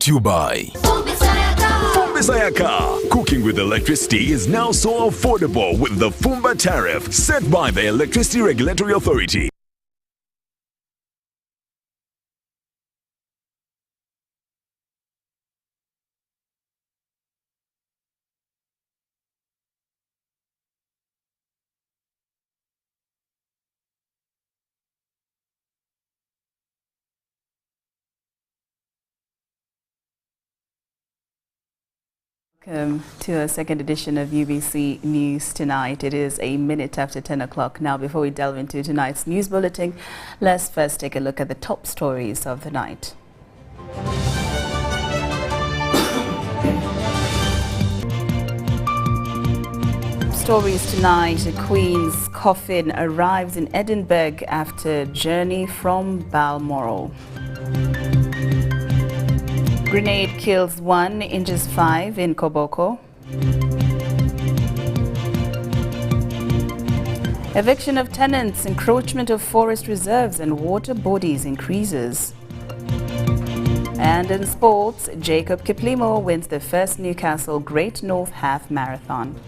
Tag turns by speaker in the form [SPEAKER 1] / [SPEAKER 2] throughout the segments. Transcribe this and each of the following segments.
[SPEAKER 1] to you by Sayaka. Cooking with electricity is now so affordable with the Fumba tariff set by the Electricity Regulatory Authority.
[SPEAKER 2] Welcome to a second edition of UBC News Tonight. It is a minute after 10 o'clock. Now, before we delve into tonight's news bulletin, let's first take a look at the top stories of the night. Stories tonight: the Queen's coffin arrives in Edinburgh after journey from Balmoral. Grenade kills 1, injures 5 in Koboko. Eviction of tenants, encroachment of forest reserves and water bodies increases. And in sports, Jacob Kiplimo wins the first Newcastle Great North Half Marathon.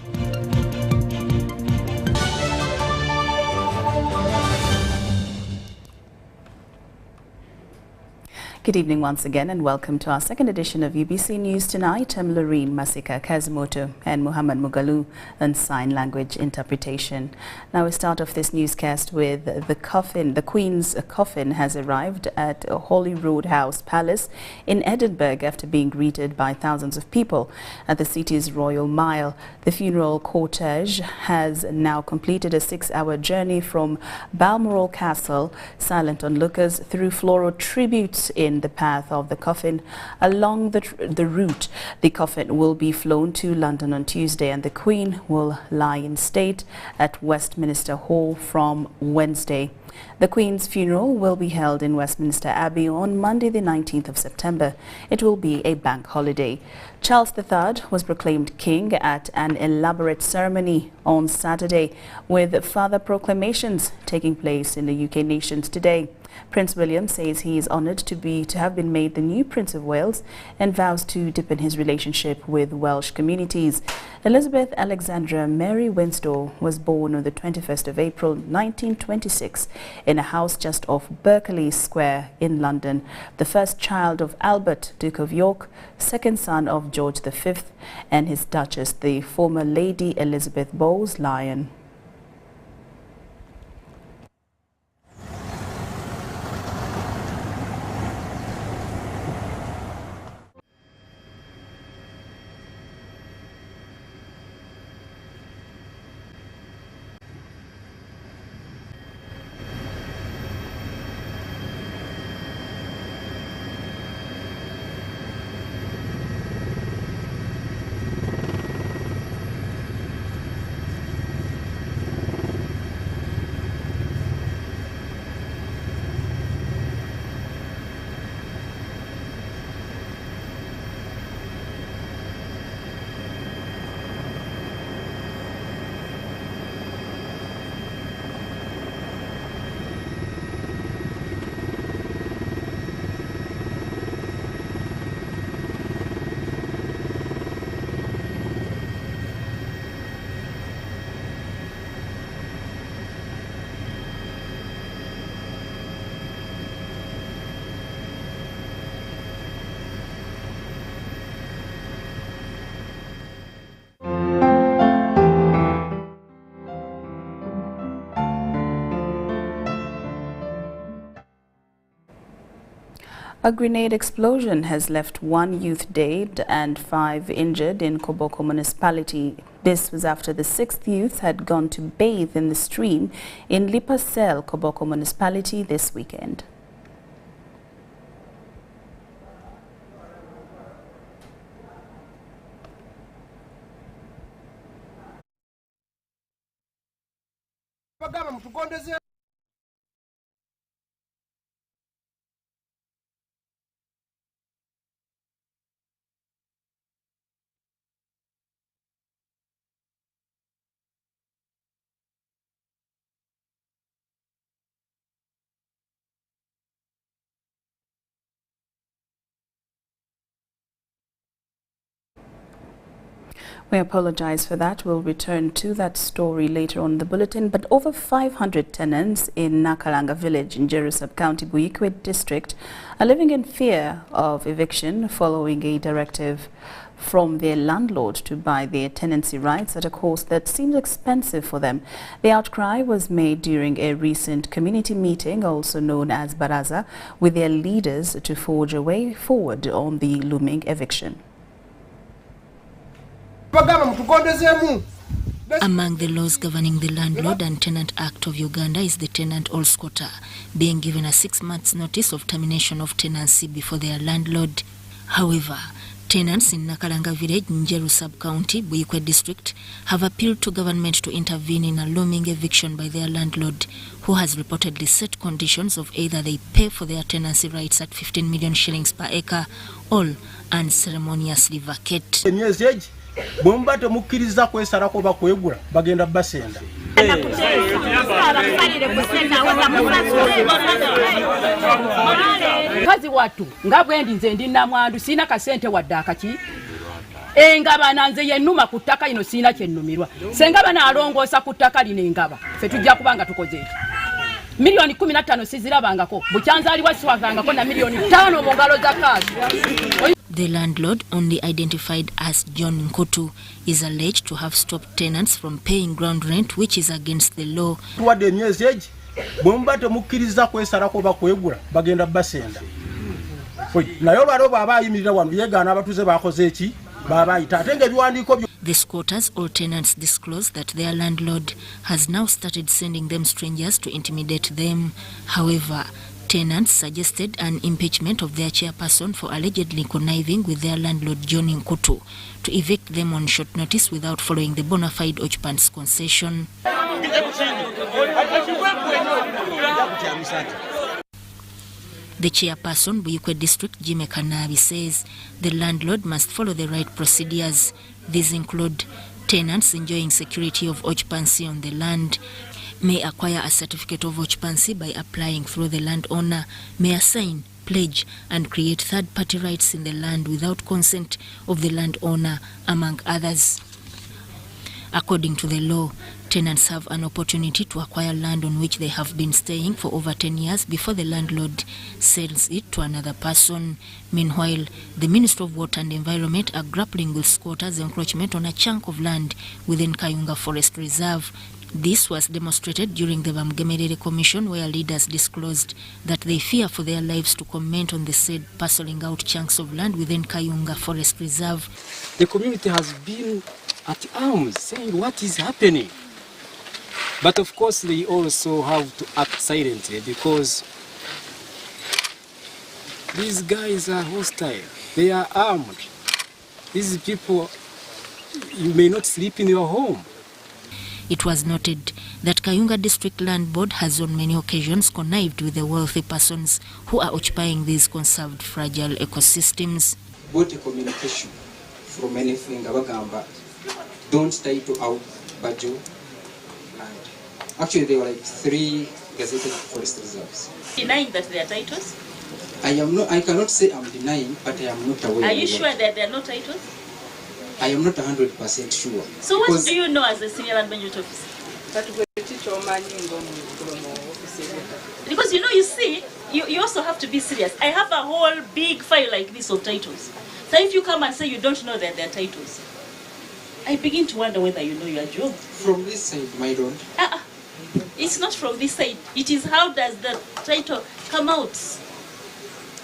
[SPEAKER 2] Good evening once again and welcome to our second edition of UBC News Tonight. I'm Lauryn Kazimoto and Muhammad Mugalu on sign language interpretation. Now we start off this newscast with the coffin. The Queen's coffin has arrived at Holyrood House Palace in Edinburgh after being greeted by thousands of people at the city's Royal Mile. The funeral cortege has now completed a 6-hour journey from Balmoral Castle, silent onlookers through floral tributes in the path of the coffin. Along the route, the coffin will be flown to London on Tuesday and the Queen will lie in state at Westminster Hall from Wednesday. The Queen's funeral will be held in Westminster Abbey on Monday the 19th of September. It will be a bank holiday. Charles III was proclaimed king at an elaborate ceremony on Saturday, with further proclamations taking place in the UK nations today. Prince William says he is honoured to have been made the new Prince of Wales and vows to deepen his relationship with Welsh communities. Elizabeth Alexandra Mary Windsor was born on the 21st of April 1926 in a house just off Berkeley Square in London. The first child of Albert, Duke of York, second son of George V and his Duchess, the former Lady Elizabeth Bowes-Lyon. A grenade explosion has left 1 youth dead and 5 injured in Koboko municipality. This was after the 6th youth had gone to bathe in the stream in Lipasel, Koboko municipality this weekend. We apologize for that. We'll return to that story later on in the bulletin. But over 500 tenants in Nakalanga village in Jerusab County, Buikwe district are living in fear of eviction following a directive from their landlord to buy their tenancy rights at a cost that seems expensive for them. The outcry was made during a recent community meeting, also known as Baraza, with their leaders to forge a way forward on the looming eviction.
[SPEAKER 3] Among the laws governing the Landlord and Tenant Act of Uganda is the tenant or squatter being given a 6 months notice of termination of tenancy before their landlord. However, tenants in Nakalanga village, Njeru sub-county, Buikwe district, have appealed to government to intervene in a looming eviction by their landlord, who has reportedly set conditions of either they pay for their tenancy rights at 15 million shillings per acre or unceremoniously vacate.
[SPEAKER 4] Bomba temukiriza kwesalako bakwegula bagenda basenda.
[SPEAKER 5] Kazi watu ngabwendi nze ndina mwandu sina kasente wadde akaki engaba nanze yenuma ku ttaka lino sina kyennumirwa sengaba nalongoosa ku ttaka lino engaba ffe tujja kubanga tukoze eki milioni 15 sizirabangako bukyanzaliwa siwavangako na milioni 5 mu ngalo za kazi.
[SPEAKER 3] The landlord, only identified as John Nkutu, is alleged to have stopped tenants from paying ground rent, which is against the law.
[SPEAKER 4] Tuwadde emyezi egi bomba temukiriza kwesalako bakwegula bagenda basenda. Naye olwaliro bw'aba ayimirira wano yeegaana abatuze bakoze eki baba ayita ate ng'ebiwandiiko byo.
[SPEAKER 3] The squatters or tenants disclose that their landlord has now started sending them strangers to intimidate them. However, tenants suggested an impeachment of their chairperson for allegedly conniving with their landlord John Nkutu to evict them on short notice without following the bona fide occupant's concession. The chairperson, Buikwe District, Jime Kanabi, says the landlord must follow the right procedures. These include tenants enjoying security of occupancy on the land, may acquire a certificate of occupancy by applying through the landowner, may assign, pledge and create third-party rights in the land without consent of the landowner, among others. According to the law, tenants have an opportunity to acquire land on which they have been staying for over 10 years before the landlord sells it to another person. Meanwhile, the Ministry of Water and Environment are grappling with squatters' encroachment on a chunk of land within Kayunga Forest Reserve. This was demonstrated during the Bamgemerere Commission, where leaders disclosed that they fear for their lives to comment on the said parceling out chunks of land within Kayunga Forest Reserve.
[SPEAKER 6] The community has been at arms saying what is happening. But of course they also have to act silently because these guys are hostile. They are armed. These people, you may not sleep in your home.
[SPEAKER 3] It was noted that Kayunga District Land Board has on many occasions connived with the wealthy persons who are occupying these conserved fragile ecosystems.
[SPEAKER 7] Got a communication from anything Abagamba, don't title out Bajo. Actually, there were like 3 gazetted forest reserves.
[SPEAKER 8] Denying that they are titles?
[SPEAKER 7] I cannot say I'm denying, but I am not aware.
[SPEAKER 8] Are you sure that they are not titles?
[SPEAKER 7] I am not 100% sure.
[SPEAKER 8] So what do you know as a senior land management officer? Because you see, you also have to be serious. I have a whole big file like this of titles. So if you come and say you don't know that they are titles, I begin to wonder whether you know your job.
[SPEAKER 7] From this side, my lord.
[SPEAKER 8] It's not from this side. It is how does the title come out?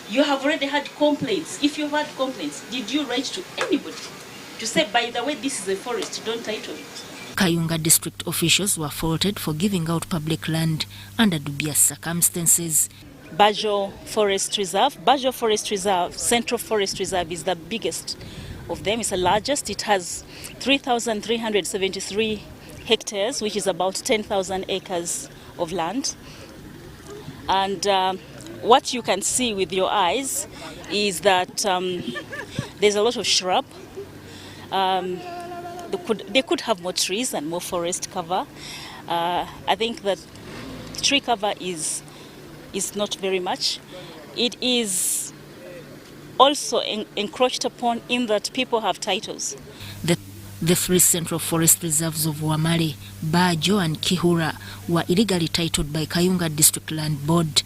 [SPEAKER 8] You have already had complaints. If you've had complaints, did you write to anybody to say, by the way, this is a forest, don't title it?
[SPEAKER 3] Kayunga district officials were faulted for giving out public land under dubious circumstances.
[SPEAKER 8] Bajo Forest Reserve, Central Forest Reserve is the biggest of them. It's the largest. It has 3,373 hectares, which is about 10,000 acres of land. And what you can see with your eyes is that there's a lot of shrub. They could have more trees and more forest cover. I think that tree cover is not very much. It is also encroached upon in that people have titles.
[SPEAKER 3] The 3 central forest reserves of Wamale, Bajo and Kihura were illegally titled by Kayunga District Land Board.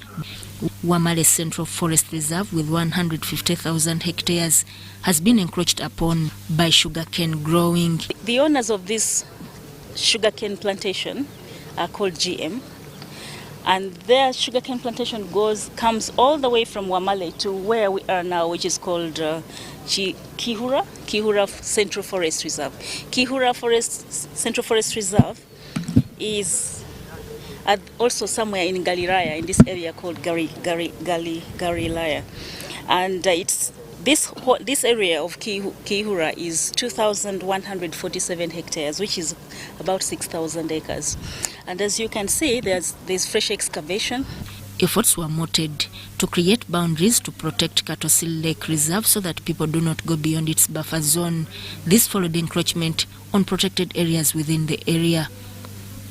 [SPEAKER 3] Wamale Central Forest Reserve, with 150,000 hectares, has been encroached upon by sugarcane growing.
[SPEAKER 8] The owners of this sugarcane plantation are called GM, and their sugarcane plantation comes all the way from Wamale to where we are now, which is called Kihura Central Forest Reserve. Kihura Central Forest Reserve is also somewhere in Galilaya, in this area called Galilaya, and it's this area of Kihura is 2,147 hectares, which is about 6,000 acres. And as you can see, there's fresh excavation.
[SPEAKER 3] Efforts were mooted to create boundaries to protect Katosil Lake Reserve so that people do not go beyond its buffer zone. This followed encroachment on protected areas within the area.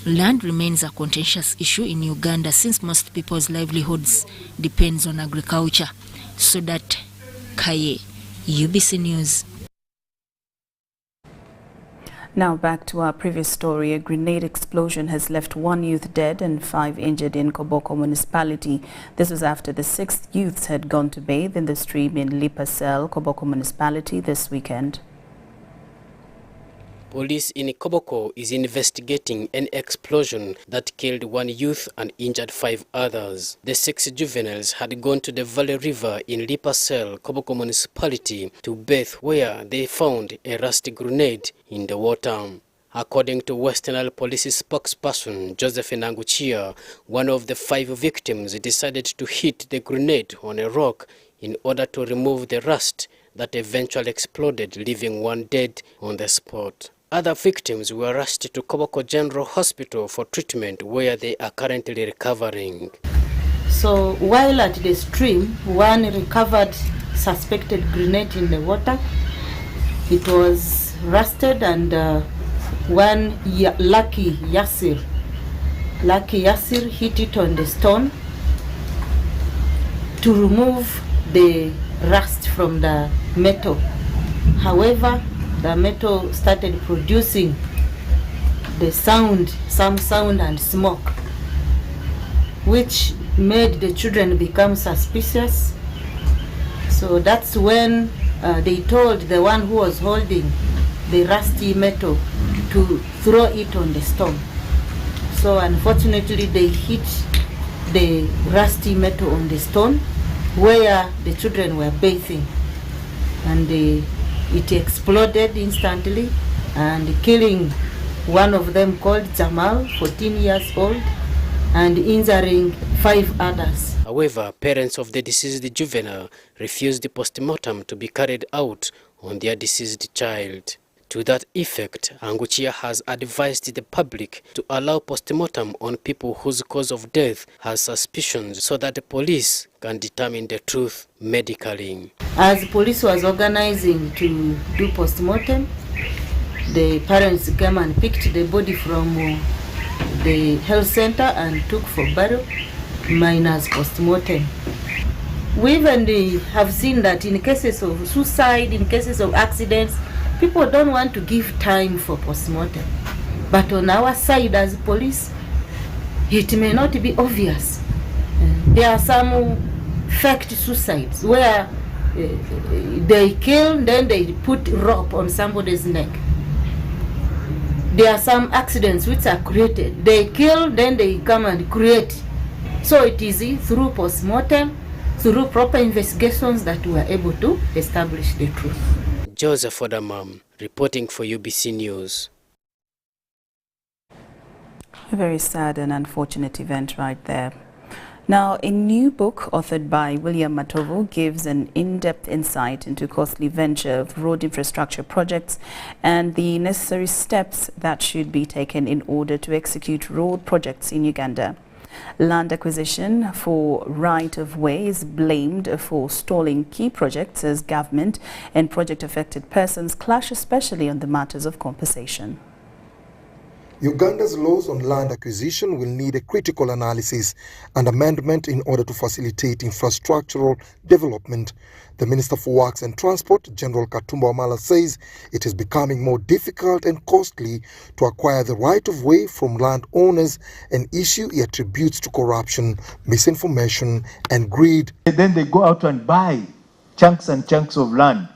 [SPEAKER 3] Land remains a contentious issue in Uganda since most people's livelihoods depends on agriculture. So that Kaye, UBC News.
[SPEAKER 2] Now back to our previous story. A grenade explosion has left 1 youth dead and 5 injured in Koboko municipality. This was after the 6 youths had gone to bathe in the stream in Lipasel, Koboko municipality this weekend.
[SPEAKER 6] Police in Koboko is investigating an explosion that killed 1 youth and injured 5 others. The 6 juveniles had gone to the Valley River in Lipasel, Koboko municipality to bathe, where they found a rusty grenade in the water. According to Western Nile Police spokesperson Josephine Anguchia, one of the 5 victims decided to hit the grenade on a rock in order to remove the rust that eventually exploded, leaving 1 dead on the spot. Other victims were rushed to Koboko General Hospital for treatment, where they are currently recovering.
[SPEAKER 9] So while at the stream, 1 recovered suspected grenade in the water. It was rusted, and 1 Lucky Yasir hit it on the stone to remove the rust from the metal. However, the metal started producing some sound and smoke, which made the children become suspicious. So that's when they told the one who was holding the rusty metal to throw it on the stone. So unfortunately, they hit the rusty metal on the stone where the children were bathing, and it exploded instantly and killing one of them called Jamal, 14 years old, and injuring 5 others.
[SPEAKER 6] However, parents of the deceased juvenile refused the postmortem to be carried out on their deceased child. To that effect, Anguchia has advised the public to allow postmortem on people whose cause of death has suspicions, so that the police can determine the truth medically.
[SPEAKER 9] As police was organizing to do postmortem, the parents came and picked the body from the health center and took for burial minus postmortem. We even have seen that in cases of suicide, in cases of accidents, people don't want to give time for postmortem. But on our side as police, it may not be obvious. There are some faked suicides where they kill, then they put rope on somebody's neck. There are some accidents which are created. They kill, then they come and create. So it is through postmortem, through proper investigations, that we are able to establish the truth.
[SPEAKER 6] Joseph Odamam, reporting for UBC News.
[SPEAKER 2] A very sad and unfortunate event right there. Now, a new book authored by William Matovu gives an in-depth insight into costly venture of road infrastructure projects and the necessary steps that should be taken in order to execute road projects in Uganda. Land acquisition for right-of-way is blamed for stalling key projects as government and project-affected persons clash, especially on the matters of compensation.
[SPEAKER 10] Uganda's laws on land acquisition will need a critical analysis and amendment in order to facilitate infrastructural development. The Minister for Works and Transport, General Katumba Wamala, says it is becoming more difficult and costly to acquire the right-of-way from landowners, an issue he attributes to corruption, misinformation and greed.
[SPEAKER 11] Then they go out and buy chunks and chunks of land.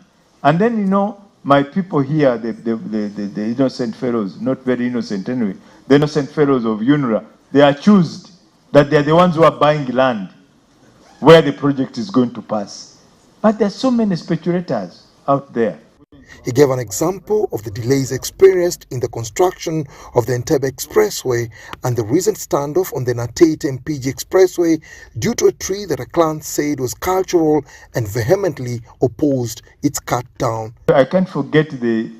[SPEAKER 11] And then, you know, my people here, the innocent fellows, not very innocent anyway, the innocent fellows of UNRWA, they are accused that they are the ones who are buying land where the project is going to pass. But there are so many speculators out there.
[SPEAKER 10] He gave an example of the delays experienced in the construction of the Entebbe Expressway and the recent standoff on the Natete-Mpigi Expressway due to a tree that a clan said was cultural and vehemently opposed its cut down.
[SPEAKER 11] I can't forget the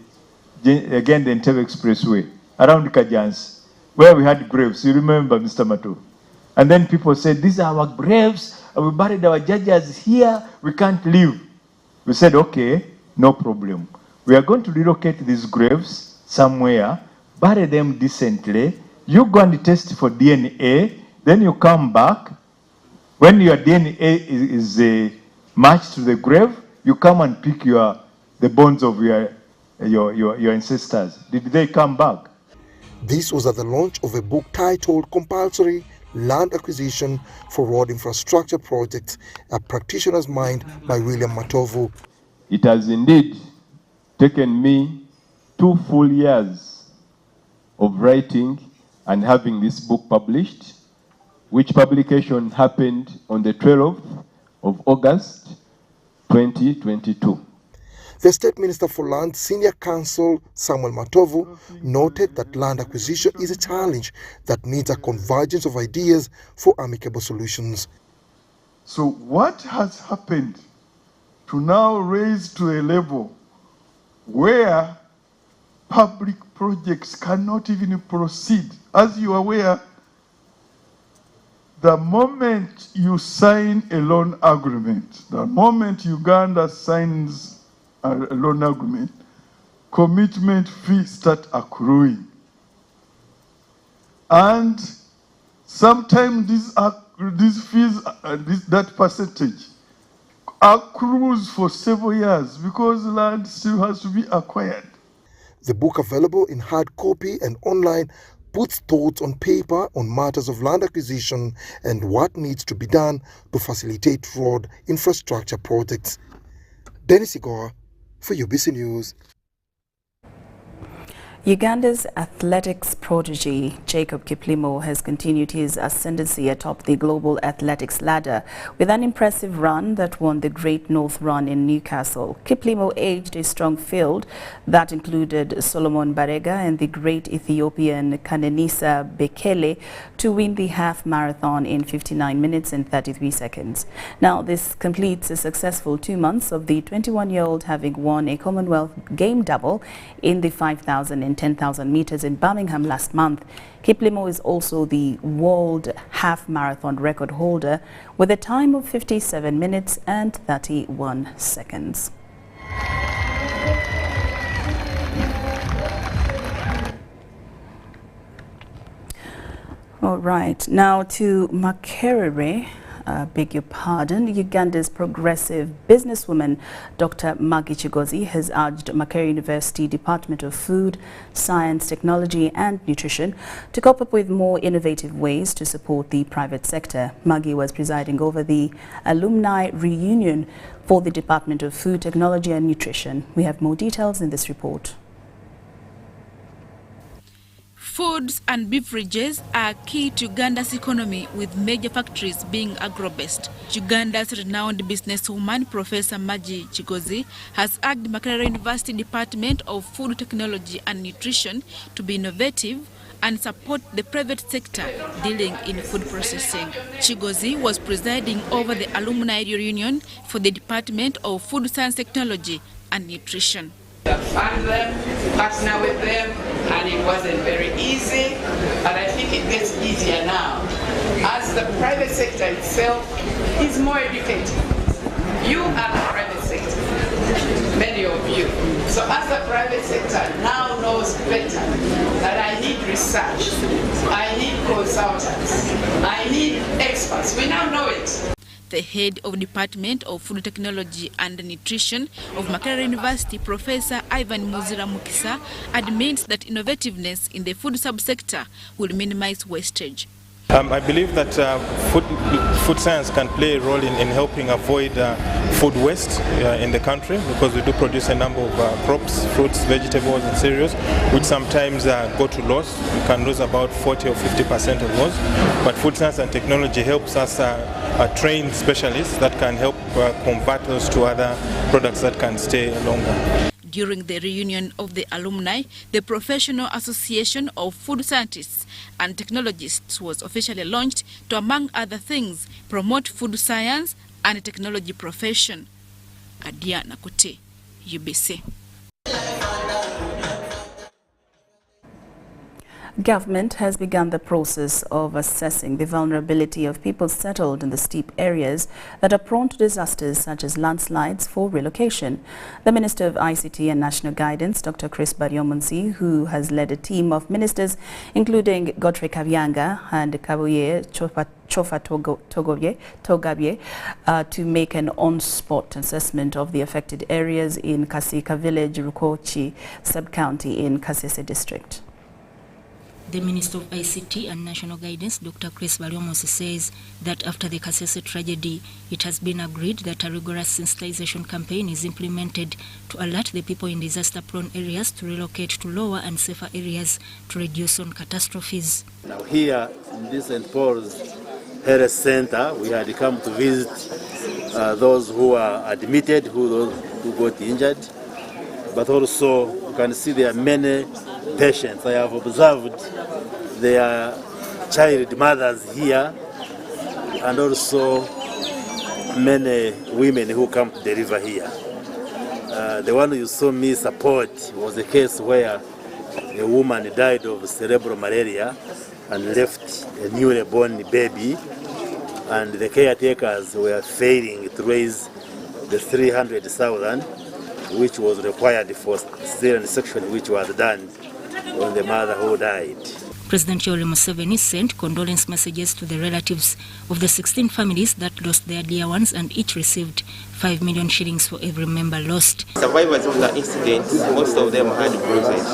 [SPEAKER 11] Entebbe Expressway around Kajans, where we had graves. You remember, Mr. Mato? And then people said, these are our graves, we buried our judges here, we can't leave. We said, okay, no problem. We are going to relocate these graves somewhere, bury them decently. You go and test for DNA, then you come back. When your DNA is matched to the grave, you come and pick the bones of your ancestors. Did they come back?
[SPEAKER 10] This was at the launch of a book titled Compulsory Land Acquisition for Road Infrastructure Projects, A Practitioner's Mind by William Matovu.
[SPEAKER 11] It has indeed taken me 2 full years of writing and having this book published, which publication happened on the 12th of August 2022.
[SPEAKER 10] The State Minister for Land, Senior Counsel Samuel Matovu, noted that land acquisition is a challenge that needs a convergence of ideas for amicable solutions.
[SPEAKER 12] So what has happened to now raise to a level where public projects cannot even proceed? As you are aware, the moment you sign a loan agreement, the moment Uganda signs a loan agreement, commitment fees start accruing. And sometimes these fees, that percentage, accrues for several years because land still has to be acquired.
[SPEAKER 10] The book, available in hard copy and online, puts thoughts on paper on matters of land acquisition and what needs to be done to facilitate road infrastructure projects. Dennis Igor for UBC News.
[SPEAKER 2] Uganda's athletics prodigy Jacob Kiplimo has continued his ascendancy atop the global athletics ladder with an impressive run that won the Great North Run in Newcastle. Kiplimo edged a strong field that included Solomon Barega and the great Ethiopian Kanenisa Bekele to win the half marathon in 59 minutes and 33 seconds. Now, this completes a successful 2 months of the 21-year-old having won a Commonwealth game double in the 5,000 and 10,000 meters in Birmingham last month. Kiplimo is also the world half marathon record holder with a time of 57 minutes and 31 seconds. All right, now to Makerere. Beg your pardon, Uganda's progressive businesswoman Dr. Maggie Chigozi has urged Makerere University Department of Food, Science, Technology and Nutrition to cope up with more innovative ways to support the private sector. Maggie was presiding over the alumni reunion for the Department of Food, Technology and Nutrition. We have more details in this report.
[SPEAKER 13] Foods and beverages are key to Uganda's economy, with major factories being agro-based. Uganda's renowned businesswoman, Professor Maggie Chigozi, has urged Makerere University Department of Food, Technology and Nutrition to be innovative and support the private sector dealing in food processing. Chigozi was presiding over the alumni reunion for the Department of Food, Science, Technology and Nutrition.
[SPEAKER 14] Fund them, partner with them, and it wasn't very easy, but I think it gets easier now. As the private sector itself is more educated. You are the private sector, many of you. So as the private sector now knows better that I need research, I need consultants, I need experts. We now know it.
[SPEAKER 13] The head of Department of Food Technology and Nutrition of Makerere University, Professor Ivan Muzira Mukisa, admits that innovativeness in the food subsector will minimize wastage.
[SPEAKER 15] I believe that food science can play a role in helping avoid food waste in the country, because we do produce a number of crops, fruits, vegetables and cereals, which sometimes go to loss. We can lose about 40 or 50% of those. But food science and technology helps us train specialists that can help convert those to other products that can stay longer.
[SPEAKER 13] During the reunion of the alumni, the Professional Association of Food Scientists and Technologists was officially launched to, among other things, promote food science and technology profession. Adia Nakute, UBC.
[SPEAKER 2] Government has begun the process of assessing the vulnerability of people settled in the steep areas that are prone to disasters such as landslides for relocation. The Minister of ICT and National Guidance, Dr. Chris Baryomunsi, who has led a team of ministers including Godfrey Kabyanga and Kabuye Chofa Togabye, to make an on-spot assessment of the affected areas in Kasika Village, Rukochi Sub-County in Kasese District.
[SPEAKER 3] The Minister of ICT and National Guidance, Dr. Chris Baryomunsi, says that after the Kasese tragedy, it has been agreed that a rigorous sensitization campaign is implemented to alert the people in disaster-prone areas to relocate to lower and safer areas to reduce on catastrophes.
[SPEAKER 16] Now here in this St. Paul's Health Center, we had come to visit those who are admitted, those who got injured, but also you can see there are many patients. I have observed there are child mothers here and also many women who come to deliver here. The one you saw me support was a case where a woman died of cerebral malaria and left a newly born baby, and the caretakers were failing to raise the 300,000 which was required for cesarean section, which was done on the mother who died.
[SPEAKER 3] President Yoweri Museveni sent condolence messages to the relatives of the 16 families that lost their dear ones, and each received 5 million shillings for every member lost.
[SPEAKER 17] Survivors of the incident, most of them had bruises.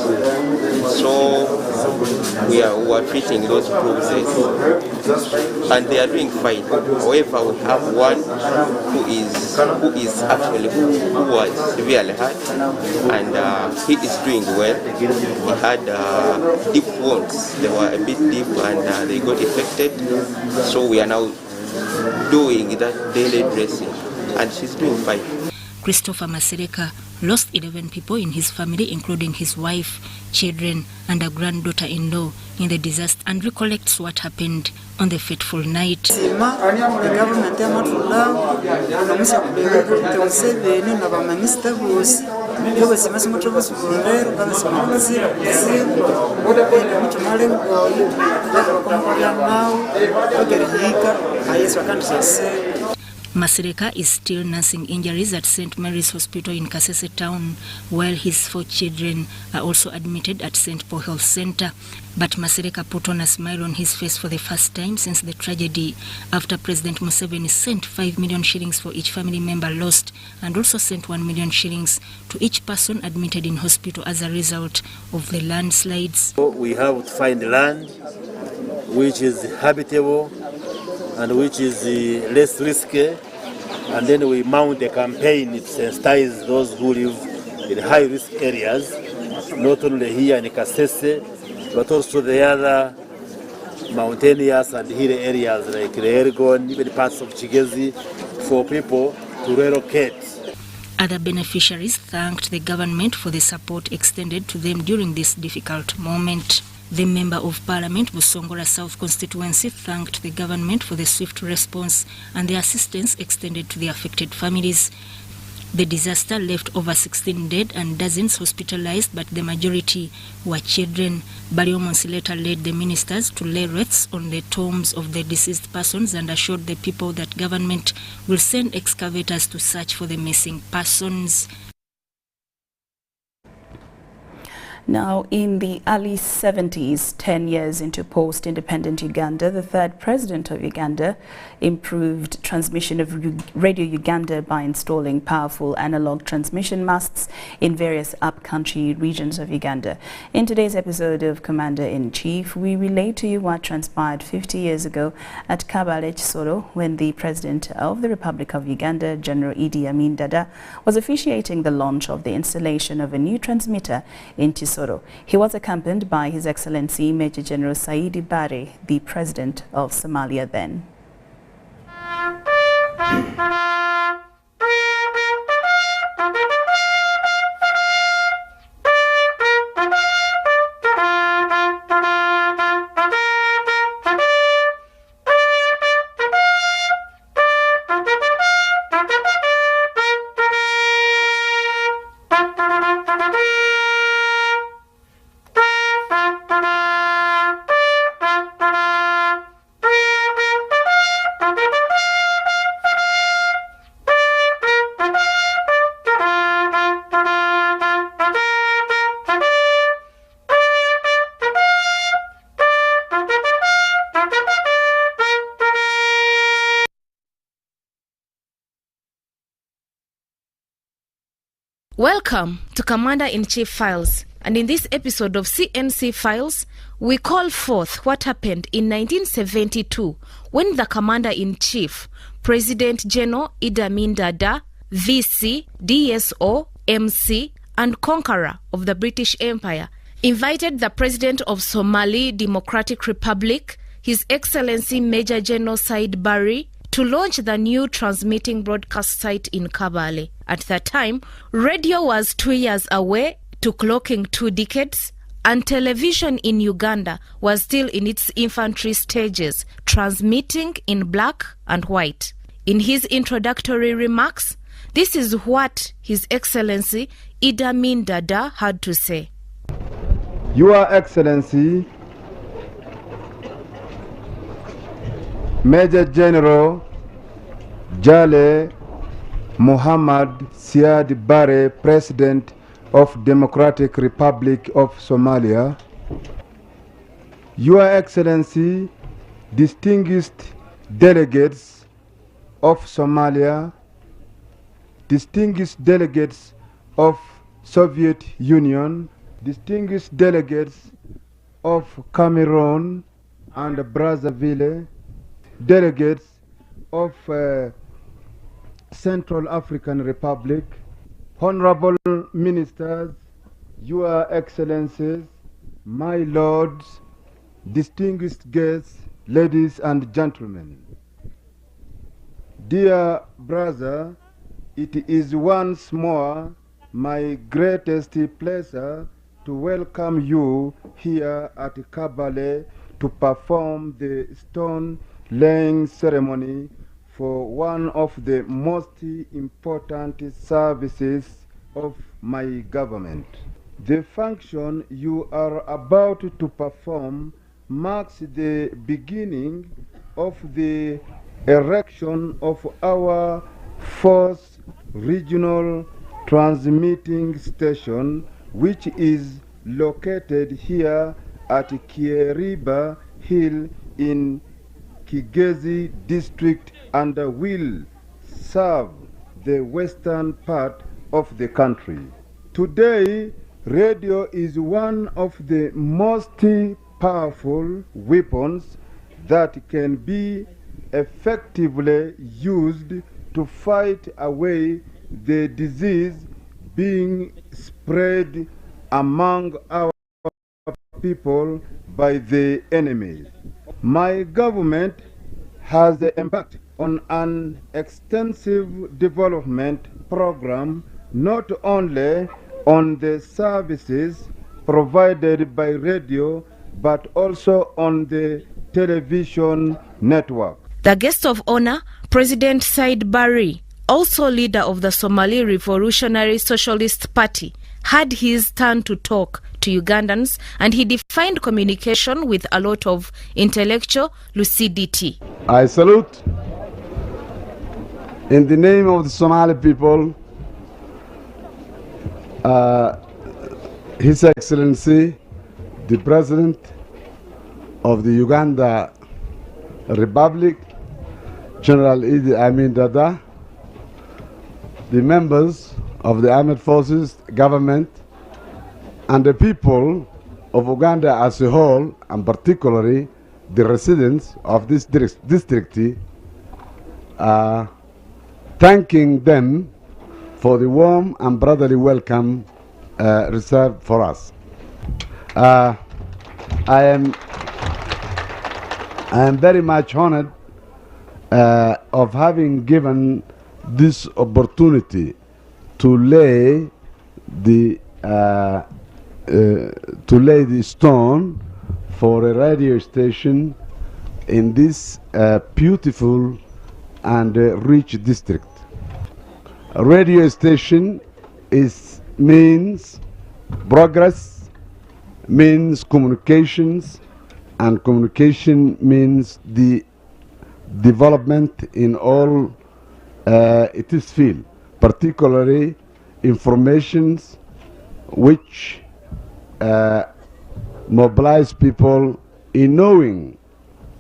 [SPEAKER 17] So we are treating those bruises and they are doing fine. However, we have one who was severely hurt, and he is doing well. He had deep wounds. They were a bit deep and they got affected. So we are now doing that daily dressing, and she's doing fine.
[SPEAKER 3] Christopher Masereka lost 11 people in his family, including his wife, children, and a granddaughter-in-law in the disaster, and recollects what happened on the fateful night. Masereka is still nursing injuries at St. Mary's Hospital in Kasese town, while his 4 children are also admitted at St. Paul Health Center. But Masereka put on a smile on his face for the first time since the tragedy, after President Museveni sent 5 million shillings for each family member lost, and also sent 1 million shillings to each person admitted in hospital as a result of the landslides.
[SPEAKER 16] We have to find land which is habitable and which is less risky, and then we mount a campaign to sensitize those who live in high-risk areas, not only here in Kasese, but also the other mountainous and hilly areas like Ergon, even parts of Chigezi, for people to relocate.
[SPEAKER 3] Other beneficiaries thanked the government for the support extended to them during this difficult moment. The Member of Parliament, Busongola South Constituency, thanked the government for the swift response and the assistance extended to the affected families. The disaster left over 16 dead and dozens hospitalized, but the majority were children. Baryomunsi later led the ministers to lay wreaths on the tombs of the deceased persons and assured the people that government will send excavators to search for the missing persons.
[SPEAKER 2] Now, in the early 70s, 10 years into post-independent Uganda, the third president of Uganda improved transmission of Radio Uganda by installing powerful analog transmission masts in various up-country regions of Uganda. In today's episode of Commander-in-Chief, we relate to you what transpired 50 years ago at Kabale, Kisoro, when the President of the Republic of Uganda, General Idi Amin Dada, was officiating the launch of the installation of a new transmitter in Kisoro. He was accompanied by His Excellency Major General Saidi Barre, the President of Somalia then.
[SPEAKER 18] Welcome to Commander-in-Chief Files, and in this episode of CNC Files, we call forth what happened in 1972 when the Commander-in-Chief, President General Idi Amin Dada, VC, DSO, MC, and conqueror of the British Empire, invited the President of Somali Democratic Republic, His Excellency Major General Said Barre, to launch the new transmitting broadcast site in Kabale. At that time, radio was 2 years away to clocking 2 decades, and television in Uganda was still in its infantry stages, transmitting in black and white. In his introductory remarks, this is what His Excellency Idi Amin Dada had to say.
[SPEAKER 19] Your Excellency, Major General Jale Muhammad Siad Barre, President of Democratic Republic of Somalia, Your Excellency, distinguished delegates of Somalia, distinguished delegates of Soviet Union, distinguished delegates of Cameroon and Brazzaville, delegates of Central African Republic, honorable ministers, Your Excellencies, my lords, distinguished guests, ladies and gentlemen. Dear brother, it is once more my greatest pleasure to welcome you here at Kabale to perform the stone laying ceremony for one of the most important services of my government. The function you are about to perform marks the beginning of the erection of our fourth regional transmitting station, which is located here at Kieriba Hill in Kigezi district and will serve the western part of the country. Today, radio is one of the most powerful weapons that can be effectively used to fight away the disease being spread among our people by the enemies. My government has embarked on an extensive development program not only on the services provided by radio but also on the television network.
[SPEAKER 18] The guest of honor, President Said Barre, also leader of the Somali Revolutionary Socialist Party, had his turn to talk to Ugandans, and he defined communication with a lot of intellectual lucidity.
[SPEAKER 19] I salute, in the name of the Somali people, His Excellency, the President of the Uganda Republic, General Idi Amin Dada, the members of the armed forces, government, and the people of Uganda as a whole, and particularly the residents of this district, thanking them for the warm and brotherly welcome reserved for us. I am very much honored of having given this opportunity to lay the stone for a radio station in this beautiful and rich district. A radio station means progress, means communications, and communication means the development in all its field, particularly informations which mobilize people in knowing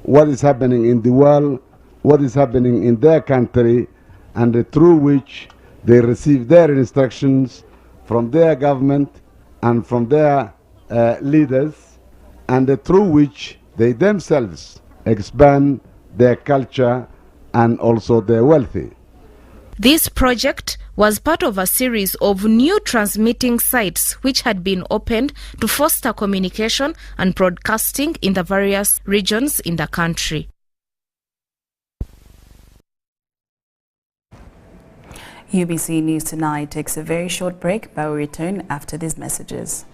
[SPEAKER 19] what is happening in the world, what is happening in their country, and through which they receive their instructions from their government and from their leaders, and through which they themselves expand their culture and also their wealth.
[SPEAKER 18] This project was part of a series of new transmitting sites which had been opened to foster communication and broadcasting in the various regions in the country.
[SPEAKER 2] UBC News Tonight takes a very short break, but will return after these messages.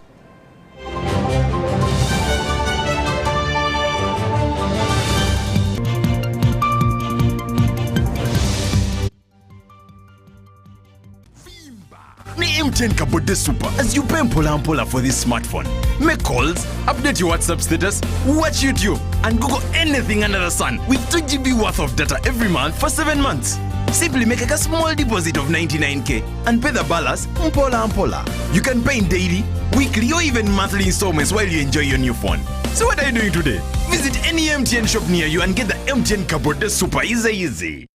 [SPEAKER 1] MTN Kabode Super as you pay mpola for this smartphone. Make calls, update your WhatsApp status, watch YouTube, and Google anything under the sun with 2 GB worth of data every month for 7 months. Simply make a small deposit of 99k and pay the balance mpola. You can pay in daily, weekly, or even monthly installments while you enjoy your new phone. So what are you doing today? Visit any MTN shop near you and get the MTN Kabode Super easy.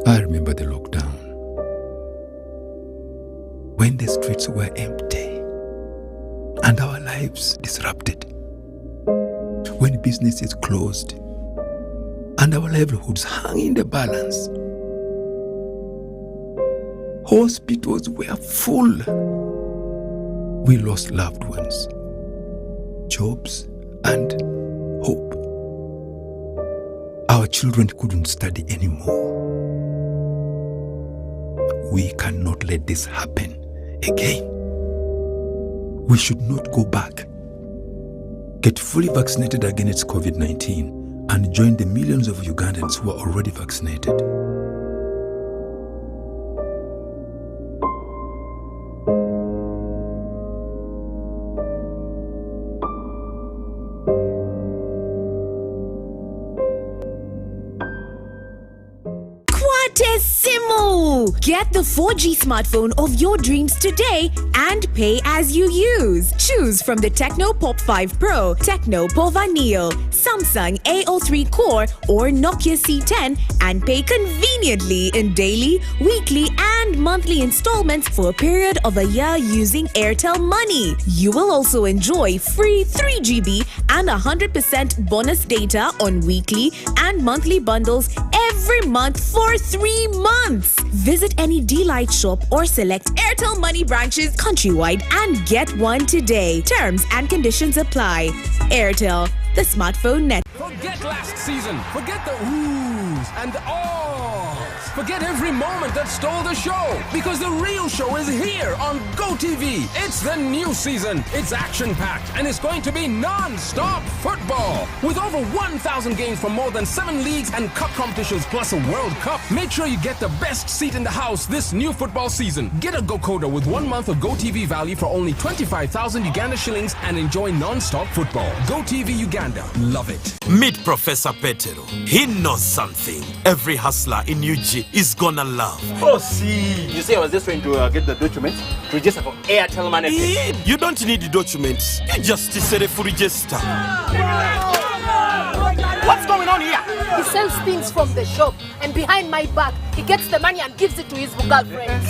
[SPEAKER 20] I remember the lockdown, when the streets were empty and our lives disrupted, when businesses closed and our livelihoods hung in the balance. Hospitals were full. We lost loved ones, jobs, and hope. Our children couldn't study anymore. We cannot let this happen again. We should not go back. Get fully vaccinated against COVID-19 and join the millions of Ugandans who are already vaccinated.
[SPEAKER 21] Get the 4G smartphone of your dreams today and pay as you use. Choose from the Tecno Pop 5 Pro, Tecno Pova Neo, Samsung A03 Core or Nokia C10 and pay conveniently in daily, weekly and monthly installments for a period of a year using Airtel Money. You will also enjoy free 3GB and 100% bonus data on weekly and monthly bundles every month for 3 months. Visit any D-Lite shop or select Airtel Money branches countrywide and get one today. Terms and conditions apply. Airtel, the smartphone net.
[SPEAKER 22] Forget last season. Forget the oohs and the ahs.
[SPEAKER 5] Forget every moment that stole the show, because the real show is here on GoTV. It's the new season. It's action-packed, and it's going to be non-stop football. With over 1,000 games from more than 7 leagues and cup competitions, plus a World Cup. Make sure you get the best seat in the house this new football season. Get a GoCoder with 1 month of GoTV value for only 25,000 Uganda shillings and enjoy non-stop football. GoTV Uganda. Love it.
[SPEAKER 22] Meet Professor Petero. He knows something every hustler in UG is gonna love.
[SPEAKER 23] Oh, see. You see, I was just trying to get the documents to register for Airtel Money.
[SPEAKER 22] You don't need the documents. You just say for register.
[SPEAKER 23] What's going on here?
[SPEAKER 24] He sells things from the shop, and behind my back, he gets the money and gives it to his girlfriends.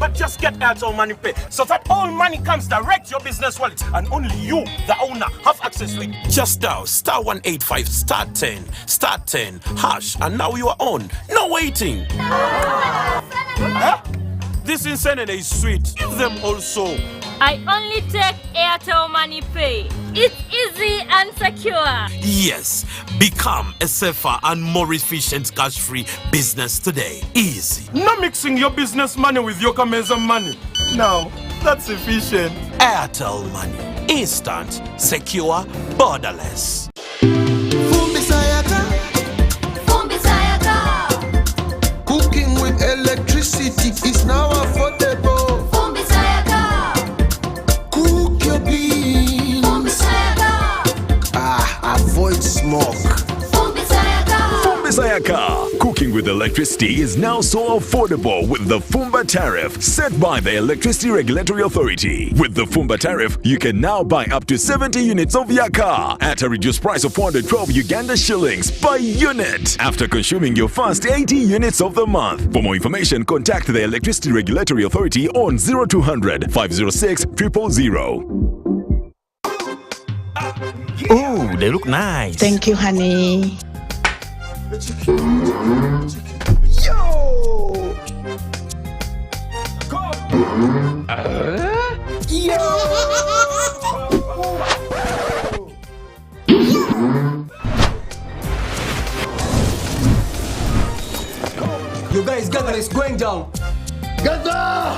[SPEAKER 23] But just get Airtel Money Pay so that all money comes direct to your business wallet, and only you, the owner, have access to it.
[SPEAKER 22] Just dial *185 *10 hash, and now you are on. No waiting. Huh? This insanity is sweet. Give them also.
[SPEAKER 25] I only take Airtel Money Pay. It's easy and secure.
[SPEAKER 22] Yes, become a safer and more efficient cash-free business today. Easy.
[SPEAKER 23] No mixing your business money with your Kameza money. Now, that's efficient.
[SPEAKER 22] Airtel Money. Instant, secure, borderless.
[SPEAKER 26] Cooking with electricity is now affordable. Cook your beans. Avoid smoke.
[SPEAKER 1] Sayaka. Cooking with electricity is now so affordable with the Fumba tariff set by the Electricity Regulatory Authority. With the Fumba tariff, you can now buy up to 70 units of Yaka at a reduced price of 412 Uganda shillings per unit after consuming your first 80 units of the month. For more information, contact the Electricity Regulatory Authority on 0200 506 000.
[SPEAKER 22] Oh, they look nice.
[SPEAKER 27] Thank you, honey.
[SPEAKER 26] Yo!
[SPEAKER 28] You guys gather, it's going down.
[SPEAKER 26] Gather!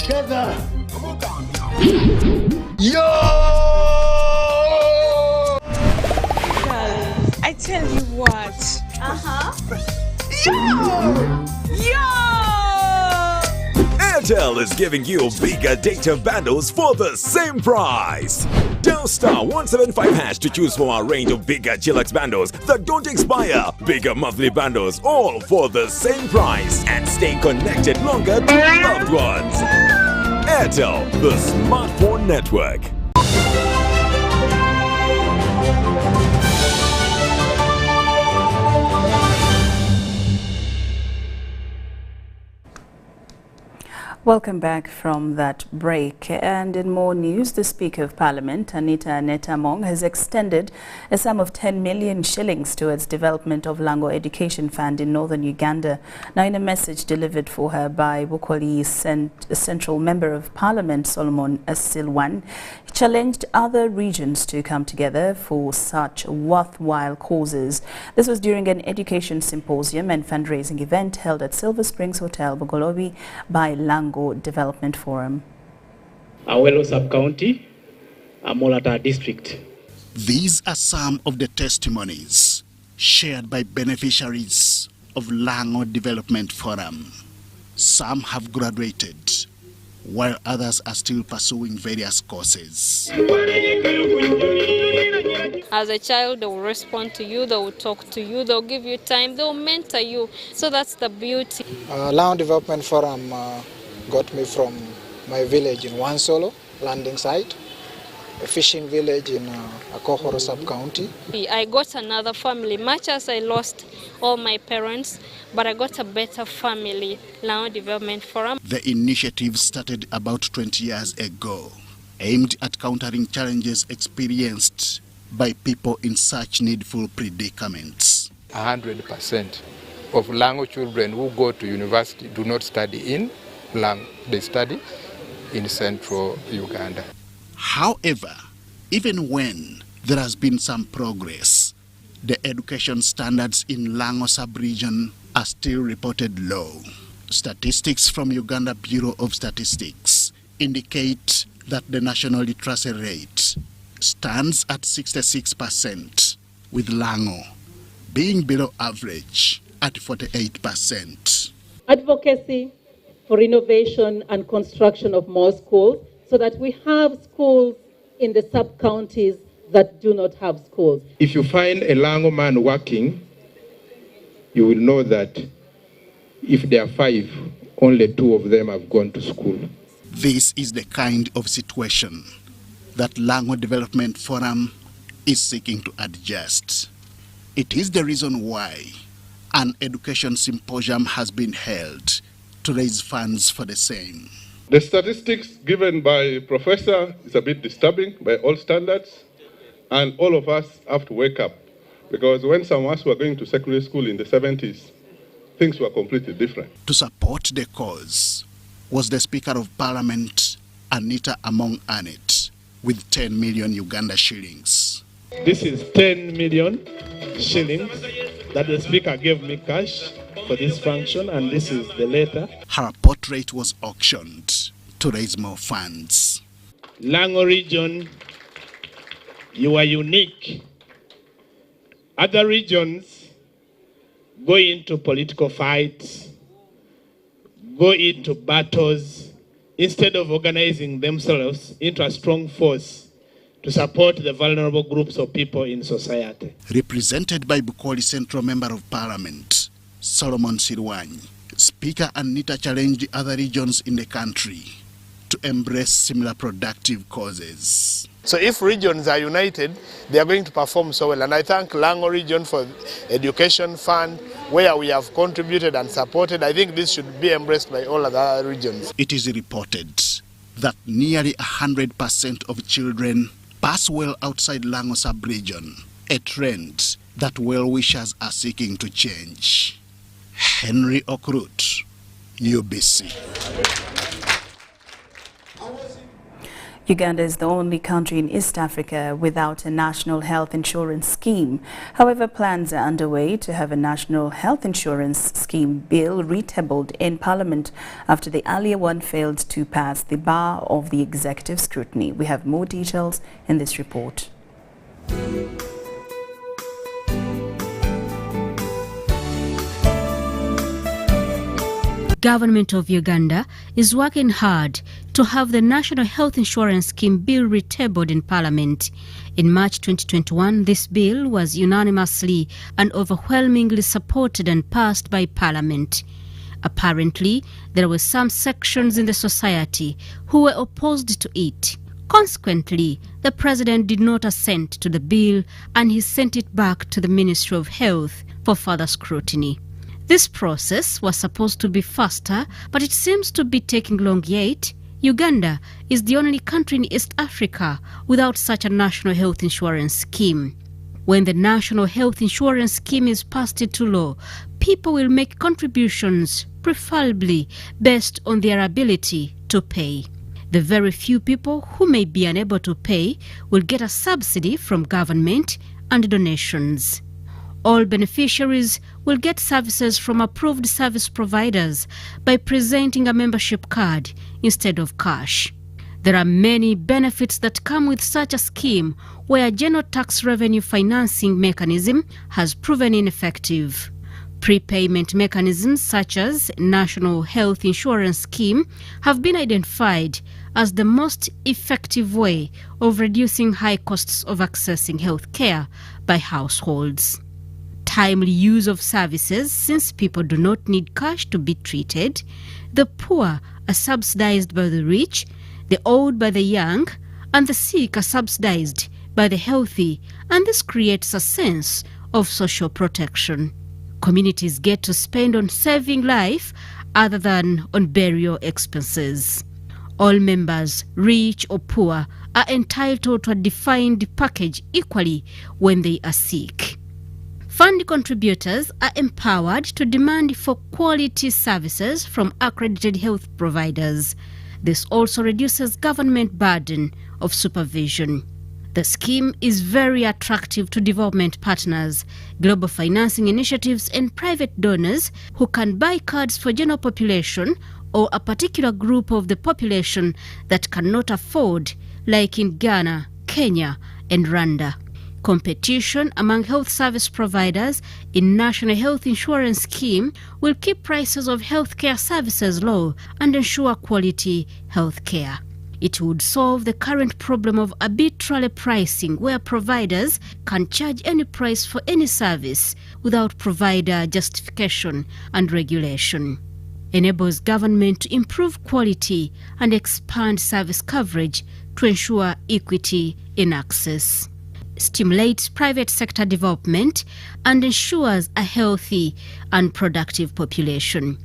[SPEAKER 26] Gather! Yo!
[SPEAKER 27] I tell you what.
[SPEAKER 26] Yo!
[SPEAKER 1] Airtel is giving you bigger data bundles for the same price. Dial *175 hash to choose from our range of bigger Chillax bundles that don't expire. Bigger monthly bundles, all for the same price, and stay connected longer to your loved ones. Airtel, the smartphone network.
[SPEAKER 2] Welcome back from that break. And in more news, the Speaker of Parliament, Anita Netamong, has extended a sum of 10 million shillings towards development of Lango Education Fund in northern Uganda. Now, in a message delivered for her by Bukwali's Central Member of Parliament, Solomon Asilwan, he challenged other regions to come together for such worthwhile causes. This was during an education symposium and fundraising event held at Silver Springs Hotel, Bugolobi, by Lango Development Forum.
[SPEAKER 29] Awelo Sub-County, Molata District.
[SPEAKER 30] These are some of the testimonies shared by beneficiaries of Lango Development Forum. Some have graduated, while others are still pursuing various courses.
[SPEAKER 31] As a child, they will respond to you, they will talk to you, they'll give you time, they'll mentor you. So that's the beauty.
[SPEAKER 32] Lango Development Forum got me from my village in Wansolo, landing site, a fishing village in Akohoro sub-county.
[SPEAKER 31] I got another family, much as I lost all my parents, but I got a better family, Lango Development Forum.
[SPEAKER 30] The initiative started about 20 years ago, aimed at countering challenges experienced by people in such needful predicaments.
[SPEAKER 33] 100% of Lango children who go to university do not study in Lango, they study in central Uganda.
[SPEAKER 30] However, even when there has been some progress, the education standards in Lango sub-region are still reported low. Statistics from Uganda Bureau of Statistics indicate that the national literacy rate stands at 66%, with Lango being below average at 48%.
[SPEAKER 4] Advocacy for innovation and construction of more schools so that we have schools in the sub-counties that do not have schools.
[SPEAKER 29] If you find a Lango man working, you will know that if there are 5, only 2 of them have gone to school.
[SPEAKER 30] This is the kind of situation that Lango Development Forum is seeking to adjust. It is the reason why an education symposium has been held to raise funds for the same.
[SPEAKER 6] The statistics given by Professor is a bit disturbing by all standards, and all of us have to wake up, because when some of us were going to secondary school in the 70s, things were completely different.
[SPEAKER 30] To support the cause was the Speaker of Parliament, Anita Among Anet, with 10 million Uganda shillings.
[SPEAKER 29] This is 10 million shillings that the Speaker gave me cash for this function, and this is the letter.
[SPEAKER 30] Her portrait was auctioned to raise more funds.
[SPEAKER 29] Lango region, you are unique. Other regions go into political fights, go into battles, instead of organizing themselves into a strong force to support the vulnerable groups of people in society.
[SPEAKER 30] Represented by Bukoli Central Member of Parliament, Solomon Sirwanyi, Speaker Anita challenged other regions in the country to embrace similar productive causes.
[SPEAKER 7] So if regions are united, they are going to perform so well. And I thank Lango region for education fund, where we have contributed and supported. I think this should be embraced by all other regions.
[SPEAKER 30] It is reported that nearly 100% of children pass well outside Lango sub-region, a trend that well-wishers are seeking to change. Henry Okrut, UBC.
[SPEAKER 2] Uganda is the only country in East Africa without a national health insurance scheme. However, plans are underway to have a national health insurance scheme bill retabled in Parliament after the earlier one failed to pass the bar of the executive scrutiny. We have more details in this report.
[SPEAKER 3] Government of Uganda is working hard to have the National Health Insurance Scheme Bill retabled in Parliament. In March 2021, this bill was unanimously and overwhelmingly supported and passed by Parliament. Apparently, there were some sections in the society who were opposed to it. Consequently, the President did not assent to the bill and he sent it back to the Ministry of Health for further scrutiny. This process was supposed to be faster, but it seems to be taking long yet. Uganda is the only country in East Africa without such a national health insurance scheme. When the national health insurance scheme is passed into law, people will make contributions, preferably based on their ability to pay. The very few people who may be unable to pay will get a subsidy from government and donations. All beneficiaries will get services from approved service providers by presenting a membership card instead of cash. There are many benefits that come with such a scheme where general tax revenue financing mechanism has proven ineffective. Prepayment mechanisms such as National Health Insurance Scheme have been identified as the most effective way of reducing high costs of accessing health care by households. Timely use of services, since people do not need cash to be treated. The poor are subsidized by the rich, the old by the young, and the sick are subsidized by the healthy, and this creates a sense of social protection. Communities get to spend on saving life other than on burial expenses. All members, rich or poor, are entitled to a defined package equally when they are sick. Fund contributors are empowered to demand for quality services from accredited health providers. This also reduces government burden of supervision.
[SPEAKER 8] The scheme is very attractive to development partners, global financing initiatives and private donors who can buy cards for general population or a particular group of the population that cannot afford, like in Ghana, Kenya and Rwanda. Competition among health service providers in National Health Insurance Scheme will keep prices of healthcare services low and ensure quality healthcare. It would solve the current problem of arbitrary pricing, where providers can charge any price for any service without provider justification and regulation. Enables government to improve quality and expand service coverage to ensure equity in access. Stimulates private sector development and ensures a healthy and productive population.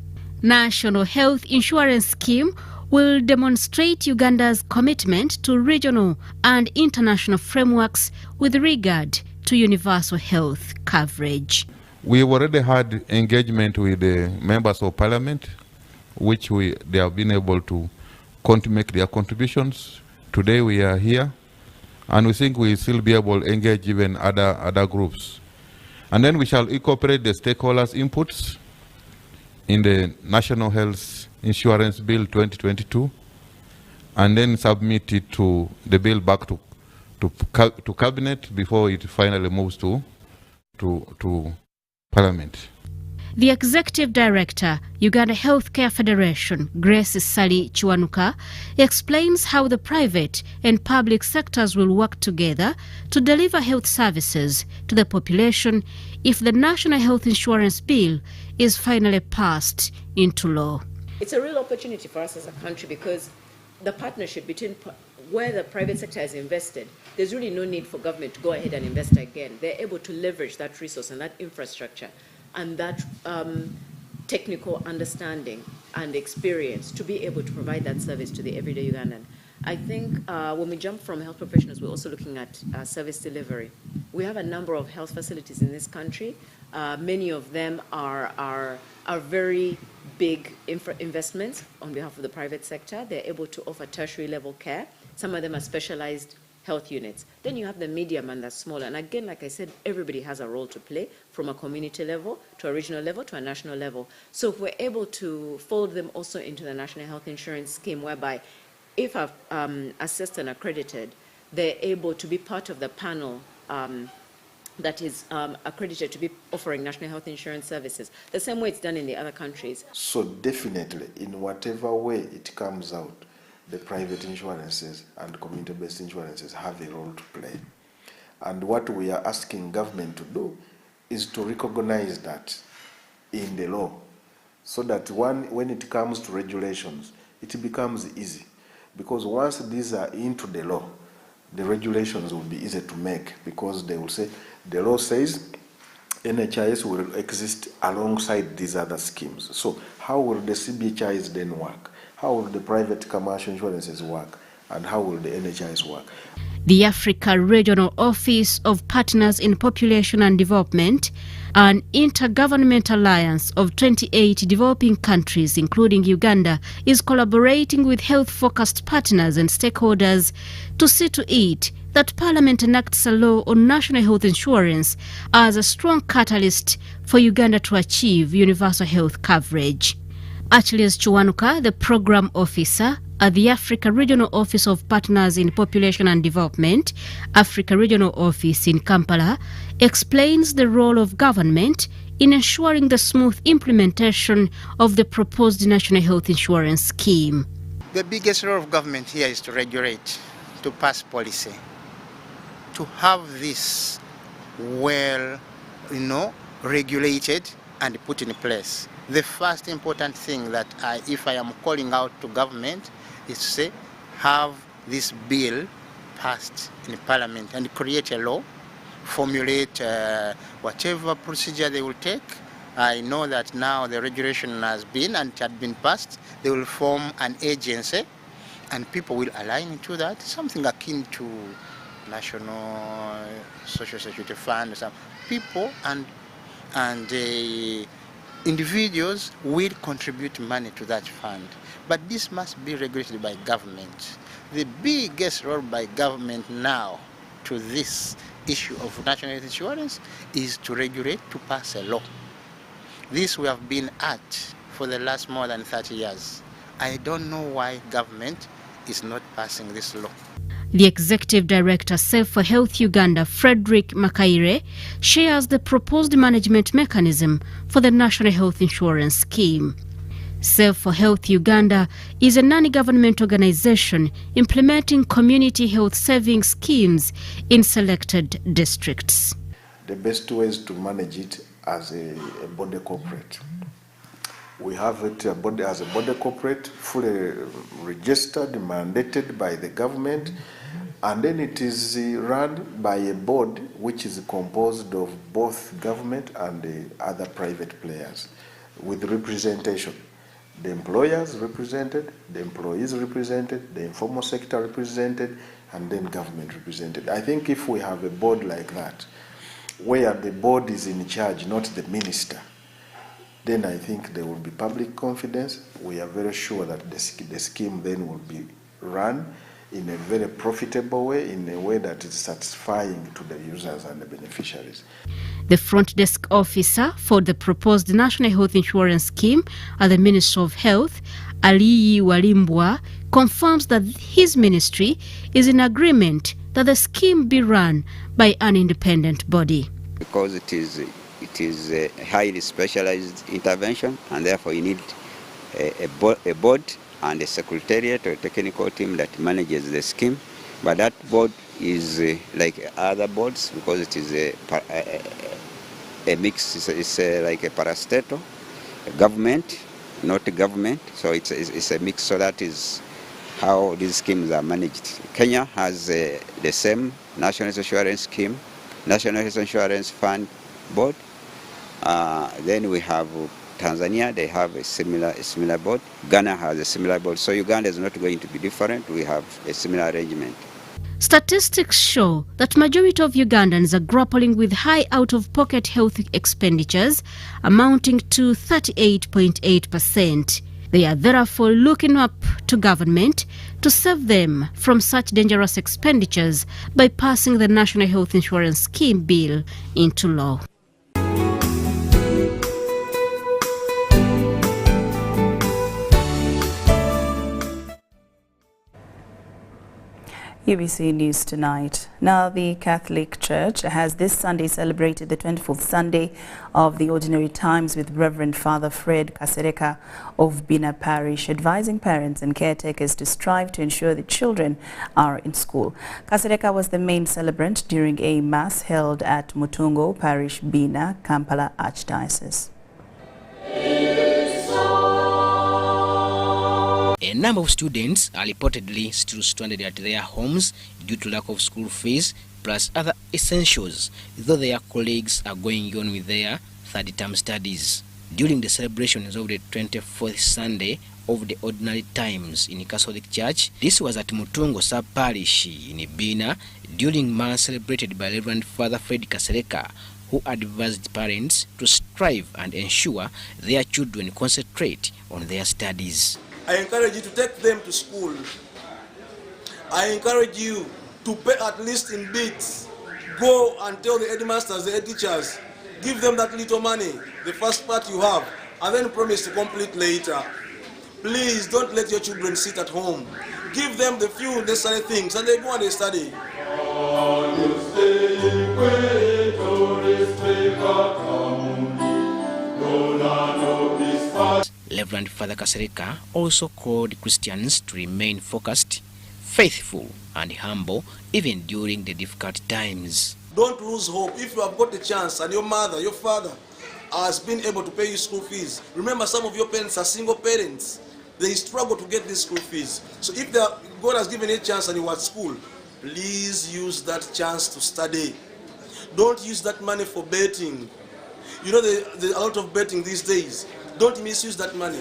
[SPEAKER 8] National Health Insurance Scheme will demonstrate Uganda's commitment to regional and international frameworks with regard to universal health coverage.
[SPEAKER 9] We already had engagement with the members of parliament, which they have been able to make their contributions. Today we are here, and we think we will still be able to engage even other groups. And then we shall incorporate the stakeholders' inputs in the National Health Insurance Bill 2022, and then submit it to the bill back to cabinet before it finally moves to parliament.
[SPEAKER 8] The Executive Director, Uganda Healthcare Federation, Grace Sali Chiwanuka, explains how the private and public sectors will work together to deliver health services to the population if the National Health Insurance Bill is finally passed into law.
[SPEAKER 10] It's a real opportunity for us as a country, because the partnership between where the private sector has invested, there's really no need for government to go ahead and invest again. They're able to leverage that resource and that infrastructure and that technical understanding and experience to be able to provide that service to the everyday Ugandan. I think when we jump from health professionals, we're also looking at service delivery. We have a number of health facilities in this country. Many of them are very big investments on behalf of the private sector. They're able to offer tertiary level care. Some of them are specialized health units. Then you have the medium and the smaller. And again, like I said, everybody has a role to play, from a community level to a regional level to a national level. So if we're able to fold them also into the National Health Insurance Scheme, whereby if assessed and accredited, they're able to be part of the panel that is accredited to be offering national health insurance services, the same way it's done in the other countries.
[SPEAKER 11] So definitely, in whatever way it comes out, the private insurances and community-based insurances have a role to play. And what we are asking government to do is to recognize that in the law, so that when it comes to regulations, it becomes easy. Because once these are into the law, the regulations will be easy to make, because they will say, the law says NHIS will exist alongside these other schemes. So how will the CBHIs then work? How will the private commercial insurances work? And how will the NHIS work?
[SPEAKER 8] The Africa Regional Office of Partners in Population and Development, an intergovernmental alliance of 28 developing countries, including Uganda, is collaborating with health-focused partners and stakeholders to see to it that Parliament enacts a law on national health insurance as a strong catalyst for Uganda to achieve universal health coverage. Achilles Chiwanuka, the Program Officer at the Africa Regional Office of Partners in Population and Development, Africa Regional Office in Kampala, explains the role of government in ensuring the smooth implementation of the proposed National Health Insurance Scheme.
[SPEAKER 12] The biggest role of government here is to regulate, to pass policy, to have this well, regulated and put in place. The first important thing that if I am calling out to government is to say, have this bill passed in Parliament and create a law, formulate whatever procedure they will take. I know that now the regulation has been and it had been passed. They will form an agency and people will align to that, something akin to National Social Security Fund. Some people and individuals will contribute money to that fund. But this must be regulated by government. The biggest role by government now to this issue of national health insurance is to regulate, to pass a law. This we have been at for the last more than 30 years. I don't know why government is not passing this law.
[SPEAKER 8] The Executive Director, Save for Health Uganda, Frederick Makaire, shares the proposed management mechanism for the National Health Insurance Scheme. Save for Health Uganda is a non-government organization implementing community health saving schemes in selected districts.
[SPEAKER 11] The best way is to manage it as a body corporate. We have it as a body corporate, fully registered, mandated by the government, and then it is run by a board which is composed of both government and the other private players with representation. The employers represented, the employees represented, the informal sector represented, and then government represented. I think if we have a board like that, where the board is in charge, not the minister, then I think there will be public confidence. We are very sure that the scheme then will be run in a very profitable way, in a way that is satisfying to the users and the beneficiaries.
[SPEAKER 8] The front desk officer for the proposed National Health Insurance Scheme at the Ministry of Health, Aliyi Walimbwa, confirms that his ministry is in agreement that the scheme be run by an independent body.
[SPEAKER 5] Because it is a highly specialized intervention, and therefore you need a board and a secretariat or a technical team that manages the scheme. But that board is like other boards because it is a mix. It's like a parastatal, a government, not a government. So it's a mix. So that is how these schemes are managed. Kenya has the same National Health Insurance Scheme, National Health Insurance Fund Board. Then we have Tanzania, they have a similar board. Ghana has a similar board. So Uganda is not going to be different. We have a similar arrangement.
[SPEAKER 8] Statistics show that majority of Ugandans are grappling with high out-of-pocket health expenditures amounting to 38.8%. They are therefore looking up to government to save them from such dangerous expenditures by passing the National Health Insurance Scheme Bill into law.
[SPEAKER 2] UBC News Tonight. Now, the Catholic Church has this Sunday celebrated the 24th Sunday of the Ordinary Times with Reverend Father Fred Kasese of Bina Parish, advising parents and caretakers to strive to ensure that children are in school. Kasese was the main celebrant during a mass held at Mutungo Parish, Bina, Kampala Archdiocese.
[SPEAKER 13] A number of students are reportedly still stranded at their homes due to lack of school fees plus other essentials, though their colleagues are going on with their third-term studies. During the celebrations of the 24th Sunday of the Ordinary Times in Catholic Church, this was at Mutungo Sub-Parish in Bina, during Mass celebrated by Reverend Father Fred Kasese, who advised parents to strive and ensure their children concentrate on their studies.
[SPEAKER 14] I encourage you to take them to school. I encourage you to pay at least in bits. Go and tell the headmasters, the head teachers, give them that little money, the first part you have, and then promise to complete later. Please don't let your children sit at home. Give them the few necessary things and they go and they study.
[SPEAKER 13] Reverend Father Kasese also called Christians to remain focused, faithful and humble even during the difficult times.
[SPEAKER 14] Don't lose hope. If you have got the chance and your mother, your father has been able to pay you school fees, remember some of your parents are single parents. They struggle to get these school fees. So if God has given you a chance and you are at school, please use that chance to study. Don't use that money for betting. You know there's a lot of betting these days. Don't misuse that money.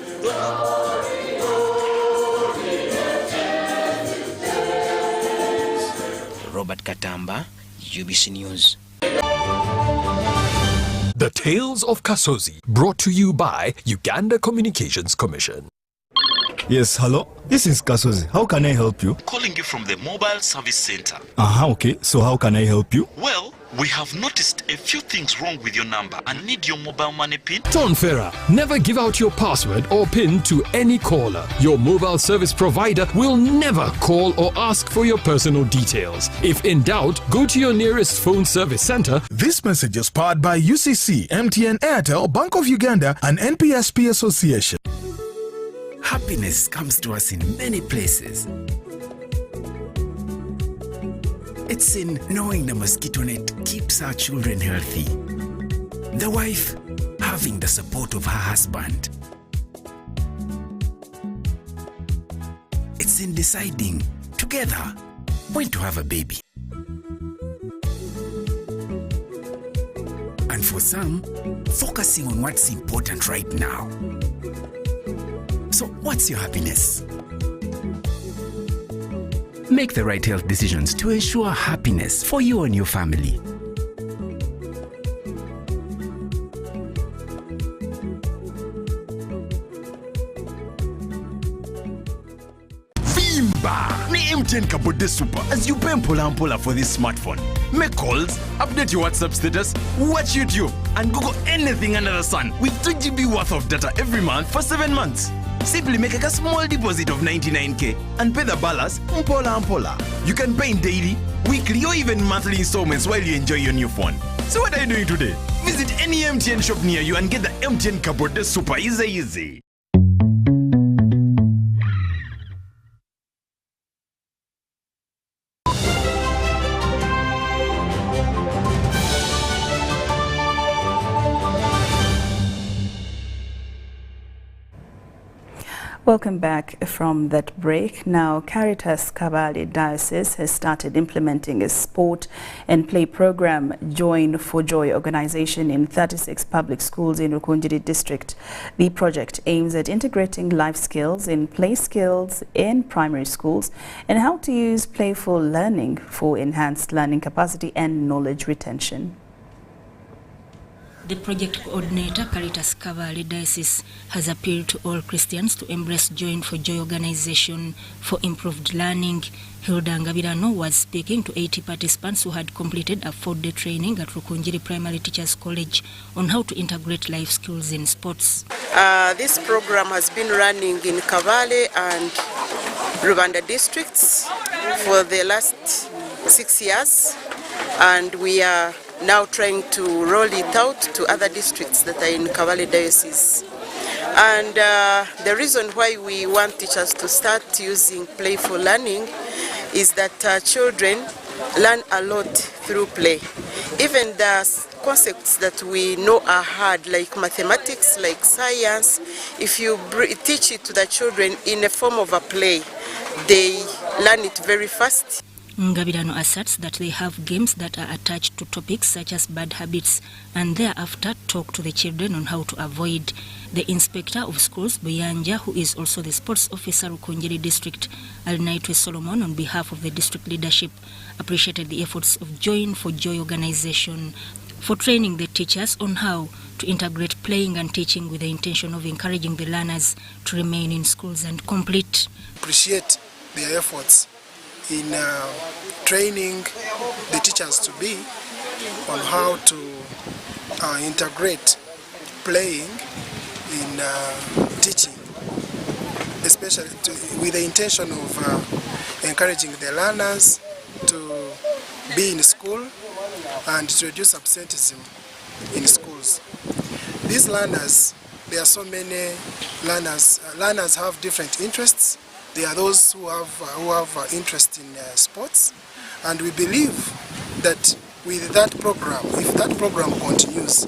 [SPEAKER 13] Robert Katamba, UBC News.
[SPEAKER 15] The Tales of Kasese, brought to you by Uganda Communications Commission. Yes, hello? This is Kasese. How can I help you?
[SPEAKER 1] Calling you from the mobile service center.
[SPEAKER 15] Okay. So how can I help you?
[SPEAKER 1] Well, we have noticed a few things wrong with your number and need your mobile money PIN.
[SPEAKER 16] Tonfera, never give out your password or PIN to any caller. Your mobile service provider will never call or ask for your personal details. If in doubt, go to your nearest phone service center.
[SPEAKER 17] This message is powered by UCC, MTN, Airtel, Bank of Uganda, and NPSP Association.
[SPEAKER 18] Happiness comes to us in many places. It's in knowing the mosquito net keeps our children healthy. The wife having the support of her husband. It's in deciding together when to have a baby. And for some, focusing on what's important right now. So what's your happiness? Make the right health decisions to ensure happiness for you and your family.
[SPEAKER 1] Vimba! Ni MTN Kabode Super as you pay mpola for this smartphone. Make calls, update your WhatsApp status, watch YouTube, and Google anything under the sun with 2 GB worth of data every month for 7 months. Simply make a small deposit of 99k and pay the balance mpola. You can pay in daily, weekly, or even monthly installments while you enjoy your new phone. So what are you doing today? Visit any MTN shop near you and get the MTN Kabode Super easy.
[SPEAKER 2] Welcome back from that break. Now, Caritas Kabale Diocese has started implementing a sport and play program, Join for Joy organization in 36 public schools in Rukungiri district. The project aims at integrating life skills in play skills in primary schools and how to use playful learning for enhanced learning capacity and knowledge retention.
[SPEAKER 3] The project coordinator, Caritas Kabale Diocese, has appealed to all Christians to embrace Join for Joy organization for improved learning. Hilda Ngabirano was speaking to 80 participants who had completed a 4-day training at Rukungiri Primary Teachers College on how to integrate life skills in sports.
[SPEAKER 19] This program has been running in Kabale and Rubanda districts for the last 6 years, and we are now trying to roll it out to other districts that are in Kabale Diocese. And the reason why we want teachers to start using playful learning is that children learn a lot through play. Even the concepts that we know are hard, like mathematics, like science, if you teach it to the children in a form of a play, they learn it very fast.
[SPEAKER 3] Ngabirano asserts that they have games that are attached to topics such as bad habits and thereafter talk to the children on how to avoid. The Inspector of Schools, Buyanja, who is also the Sports Officer of Rukungiri District, Alnaitwe Solomon, on behalf of the district leadership, appreciated the efforts of Join for Joy organization for training the teachers on how to integrate playing and teaching with the intention of encouraging the learners to remain in schools and complete.
[SPEAKER 20] Appreciate their efforts in training the teachers to be on how to integrate playing in teaching, especially with the intention of encouraging the learners to be in school and to reduce absenteeism in schools. These learners, there are so many learners. Learners have different interests. There are those who have interest in sports, and we believe that with that program, if that program continues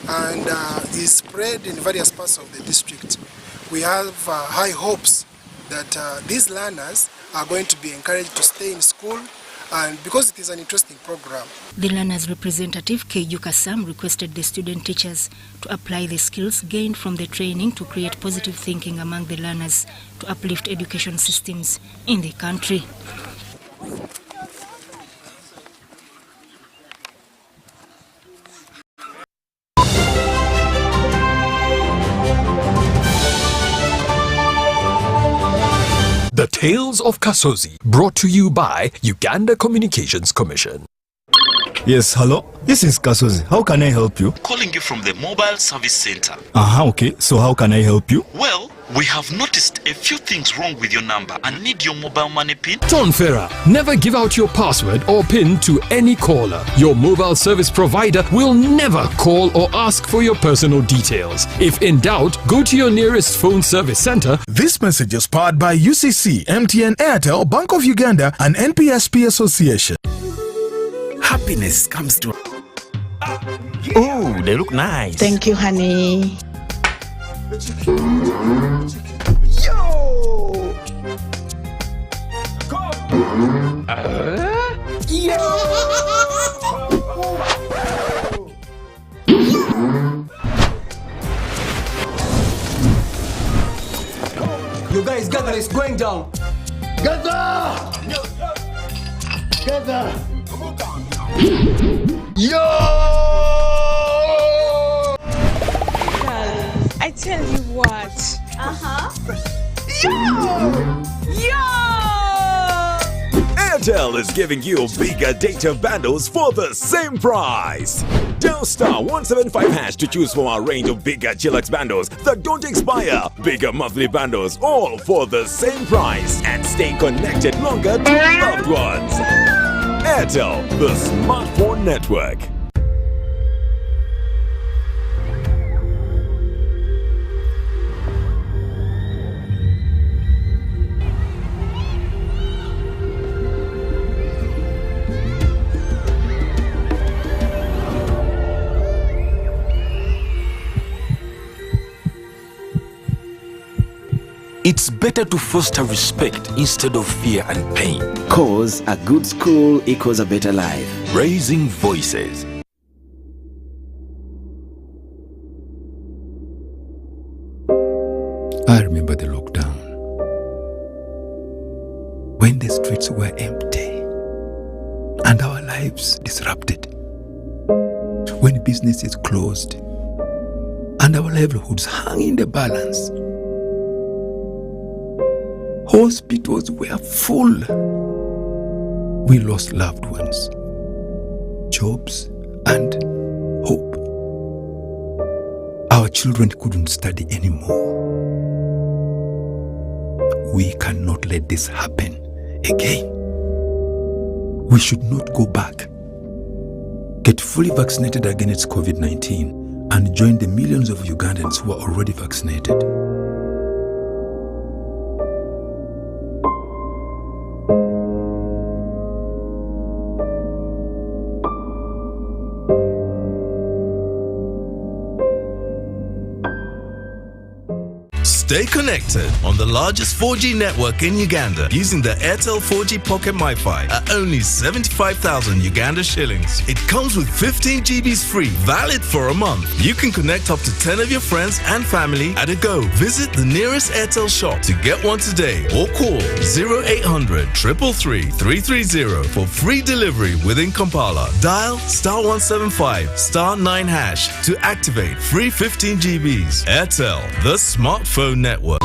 [SPEAKER 20] and is spread in various parts of the district, we have high hopes that these learners are going to be encouraged to stay in school, and because it is an interesting program.
[SPEAKER 3] The learners representative, Kejuka Sam, requested the student teachers to apply the skills gained from the training to create positive thinking among the learners to uplift education systems in the country.
[SPEAKER 16] Tales of Kasese, brought to you by Uganda Communications Commission.
[SPEAKER 15] Yes, hello? This is Kasese. How can I help you?
[SPEAKER 4] Calling you from the mobile service center.
[SPEAKER 15] Okay. So how can I help you?
[SPEAKER 4] Well, we have noticed a few things wrong with your number and need your mobile money PIN.
[SPEAKER 16] Tonfera, never give out your password or PIN to any caller. Your mobile service provider will never call or ask for your personal details. If in doubt, go to your nearest phone service center.
[SPEAKER 17] This message is powered by UCC, MTN, Airtel, Bank of Uganda, and NPSP Association.
[SPEAKER 18] Happiness comes to... Oh, they look nice.
[SPEAKER 6] Thank you, honey.
[SPEAKER 18] Yo!
[SPEAKER 21] You guys gather, it's going down. Gather! Gather! Yo!
[SPEAKER 6] I tell you what.
[SPEAKER 21] Yo!
[SPEAKER 6] Yo!
[SPEAKER 22] Airtel is giving you bigger data bundles for the same price. Dial *175# to choose from our range of bigger Chillax bundles that don't expire. Bigger monthly bundles, all for the same price. And stay connected longer to loved ones. Airtel, the smartphone network.
[SPEAKER 18] It's better to foster respect instead of fear and pain.
[SPEAKER 23] Cause a good school equals a better life.
[SPEAKER 18] Raising voices.
[SPEAKER 24] I remember the lockdown, when the streets were empty and our lives disrupted, when businesses closed and our livelihoods hung in the balance. Hospitals were full. We lost loved ones, jobs, and hope. Our children couldn't study anymore. We cannot let this happen again. We should not go back. Get fully vaccinated against COVID-19 and join the millions of Ugandans who are already vaccinated.
[SPEAKER 25] Stay connected on the largest 4G network in Uganda using the Airtel 4G Pocket MiFi at only 75,000 Uganda shillings. It comes with 15 GBs free, valid for a month. You can connect up to 10 of your friends and family at a go. Visit the nearest Airtel shop to get one today or call 0800 333 330 for free delivery within Kampala. Dial *175 *9# to activate free 15 GBs. Airtel, the smartphone network.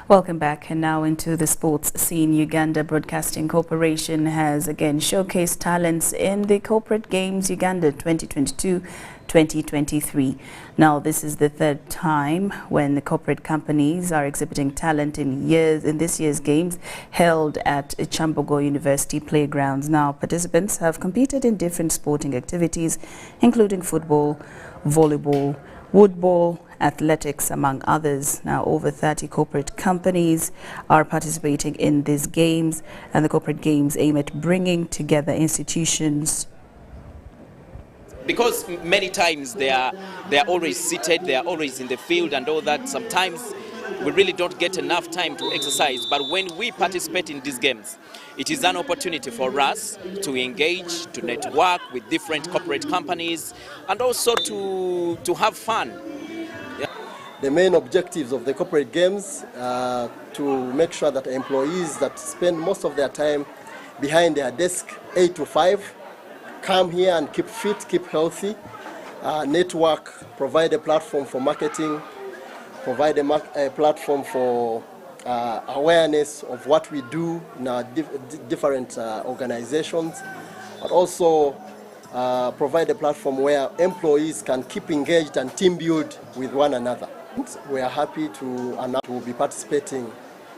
[SPEAKER 2] Welcome back, and now into the sports scene. Uganda Broadcasting Corporation has again showcased talents in the Corporate Games Uganda 2022-2023. Now, this is the third time when the corporate companies are exhibiting talent in this year's games held at Chambogo University playgrounds. Now, participants have competed in different sporting activities, including football, volleyball, woodball, athletics, among others. Now, over 30 corporate companies are participating in these games, and the corporate games aim at bringing together institutions.
[SPEAKER 26] Because many times they are always seated, they are always in the field and all that. Sometimes we really don't get enough time to exercise. But when we participate in these games, it is an opportunity for us to engage, to network with different corporate companies, and also to have fun.
[SPEAKER 27] The main objectives of the corporate games are to make sure that employees that spend most of their time behind their desk 8 to 5 come here and keep fit, keep healthy. Network, provide a platform for marketing, provide a platform for awareness of what we do in our different organizations, but also provide a platform where employees can keep engaged and team build with one another. We are happy to announce we will be participating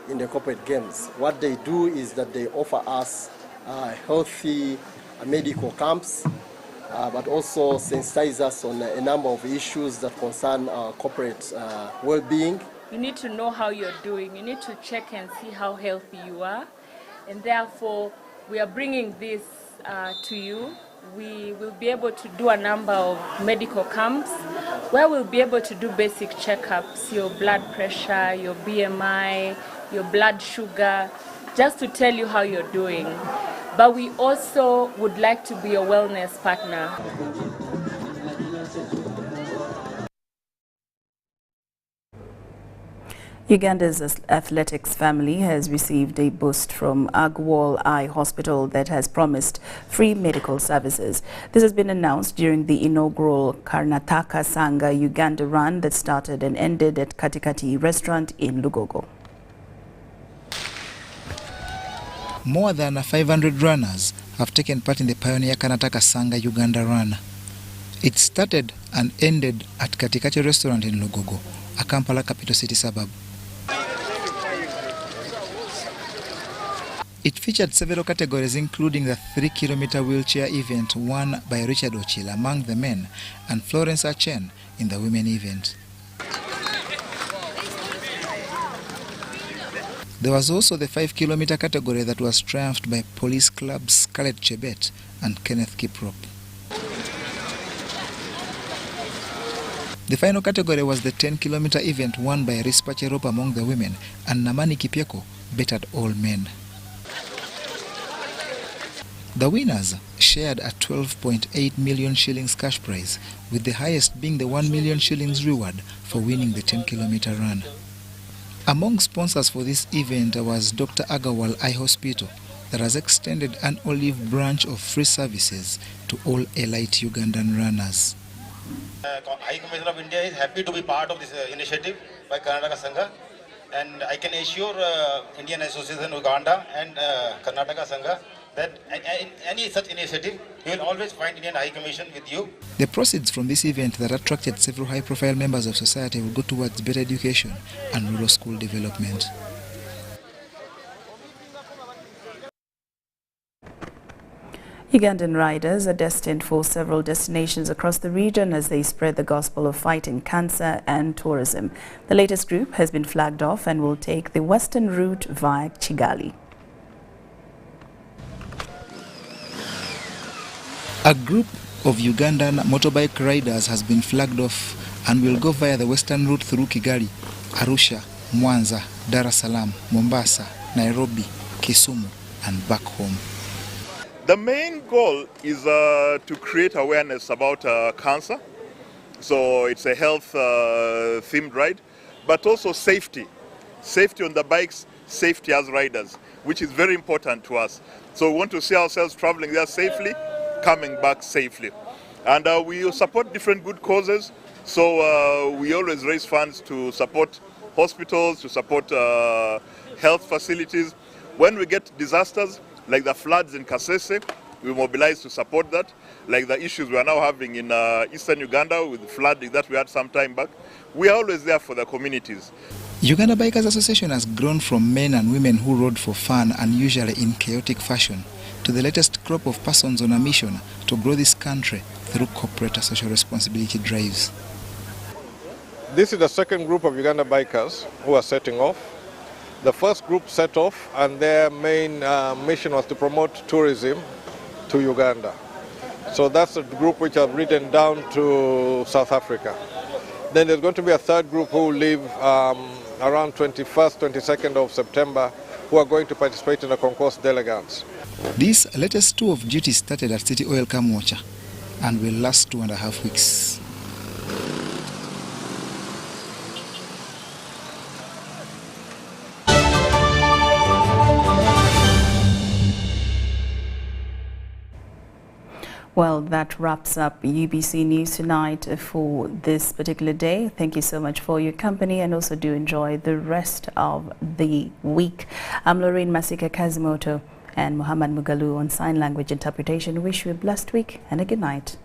[SPEAKER 27] in the corporate games. What they do is that they offer us healthy medical camps, but also sensitize us on a number of issues that concern our corporate well-being.
[SPEAKER 5] You need to know how you're doing. You need to check and see how healthy you are. And therefore, we are bringing this to you. We will be able to do a number of medical camps where we'll be able to do basic checkups, your blood pressure, your BMI, your blood sugar, just to tell you how you're doing. But we also would like to be a wellness partner.
[SPEAKER 2] Uganda's athletics family has received a boost from Agwal Eye Hospital that has promised free medical services. This has been announced during the inaugural Karnataka Sangha Uganda run that started and ended at Katikati restaurant in Lugogo.
[SPEAKER 7] More than 500 runners have taken part in the pioneer Karnataka Sangha Uganda run. It started and ended at Katikati restaurant in Lugogo, a Kampala capital city suburb. It featured several categories, including the 3-kilometer wheelchair event won by Richard Ochila among the men and Florence Achen in the women event. There was also the 5-kilometer category that was triumphed by Police Club's Scarlett Chebet and Kenneth Kiprop. The final category was the 10-kilometer event won by Rispa Cherop among the women and Namani Kipieko bettered all men. The winners shared a 12.8 million shillings cash prize, with the highest being the 1 million shillings reward for winning the 10-kilometer run. Among sponsors for this event was Dr. Agawal Eye Hospital that has extended an olive branch of free services to all elite Ugandan runners.
[SPEAKER 8] High Commissioner of India is happy to be part of this initiative by Karnataka Sangha, and I can assure Indian Association Uganda and Karnataka Sangha that in any such initiative, you will always find Indian High Commission with you.
[SPEAKER 7] The proceeds from this event that attracted several high-profile members of society will go towards better education and rural school development.
[SPEAKER 2] Ugandan riders are destined for several destinations across the region as they spread the gospel of fighting cancer and tourism. The latest group has been flagged off and will take the western route via Kigali.
[SPEAKER 7] A group of Ugandan motorbike riders has been flagged off and will go via the western route through Kigali, Arusha, Mwanza, Dar es Salaam, Mombasa, Nairobi, Kisumu and back home.
[SPEAKER 9] The main goal is to create awareness about cancer. So it's a health themed ride, but also safety. Safety on the bikes, safety as riders, which is very important to us. So we want to see ourselves traveling there safely, coming back safely. And we support different good causes. So we always raise funds to support hospitals, to support health facilities. When we get disasters, like the floods in Kasese, we mobilize to support that. Like the issues we are now having in eastern Uganda with the flooding that we had some time back, we are always there for the communities.
[SPEAKER 7] Uganda Bikers Association has grown from men and women who rode for fun and usually in chaotic fashion to the latest crop of persons on a mission to grow this country through corporate social responsibility drives.
[SPEAKER 10] This is the second group of Uganda bikers who are setting off. The first group set off and their main mission was to promote tourism to Uganda. So that's a group which have ridden down to South Africa. Then there's going to be a third group who will leave around 21st, 22nd of September, who are going to participate in the concourse delegates.
[SPEAKER 7] This latest tour of duty started at City Oil Kamwacha and will last 2.5 weeks.
[SPEAKER 2] Well, that wraps up UBC News Tonight for this particular day. Thank you so much for your company, and also do enjoy the rest of the week. I'm Lauryn Kazimoto and Muhammad Mugalu on sign language interpretation. Wish you a blessed week and a good night.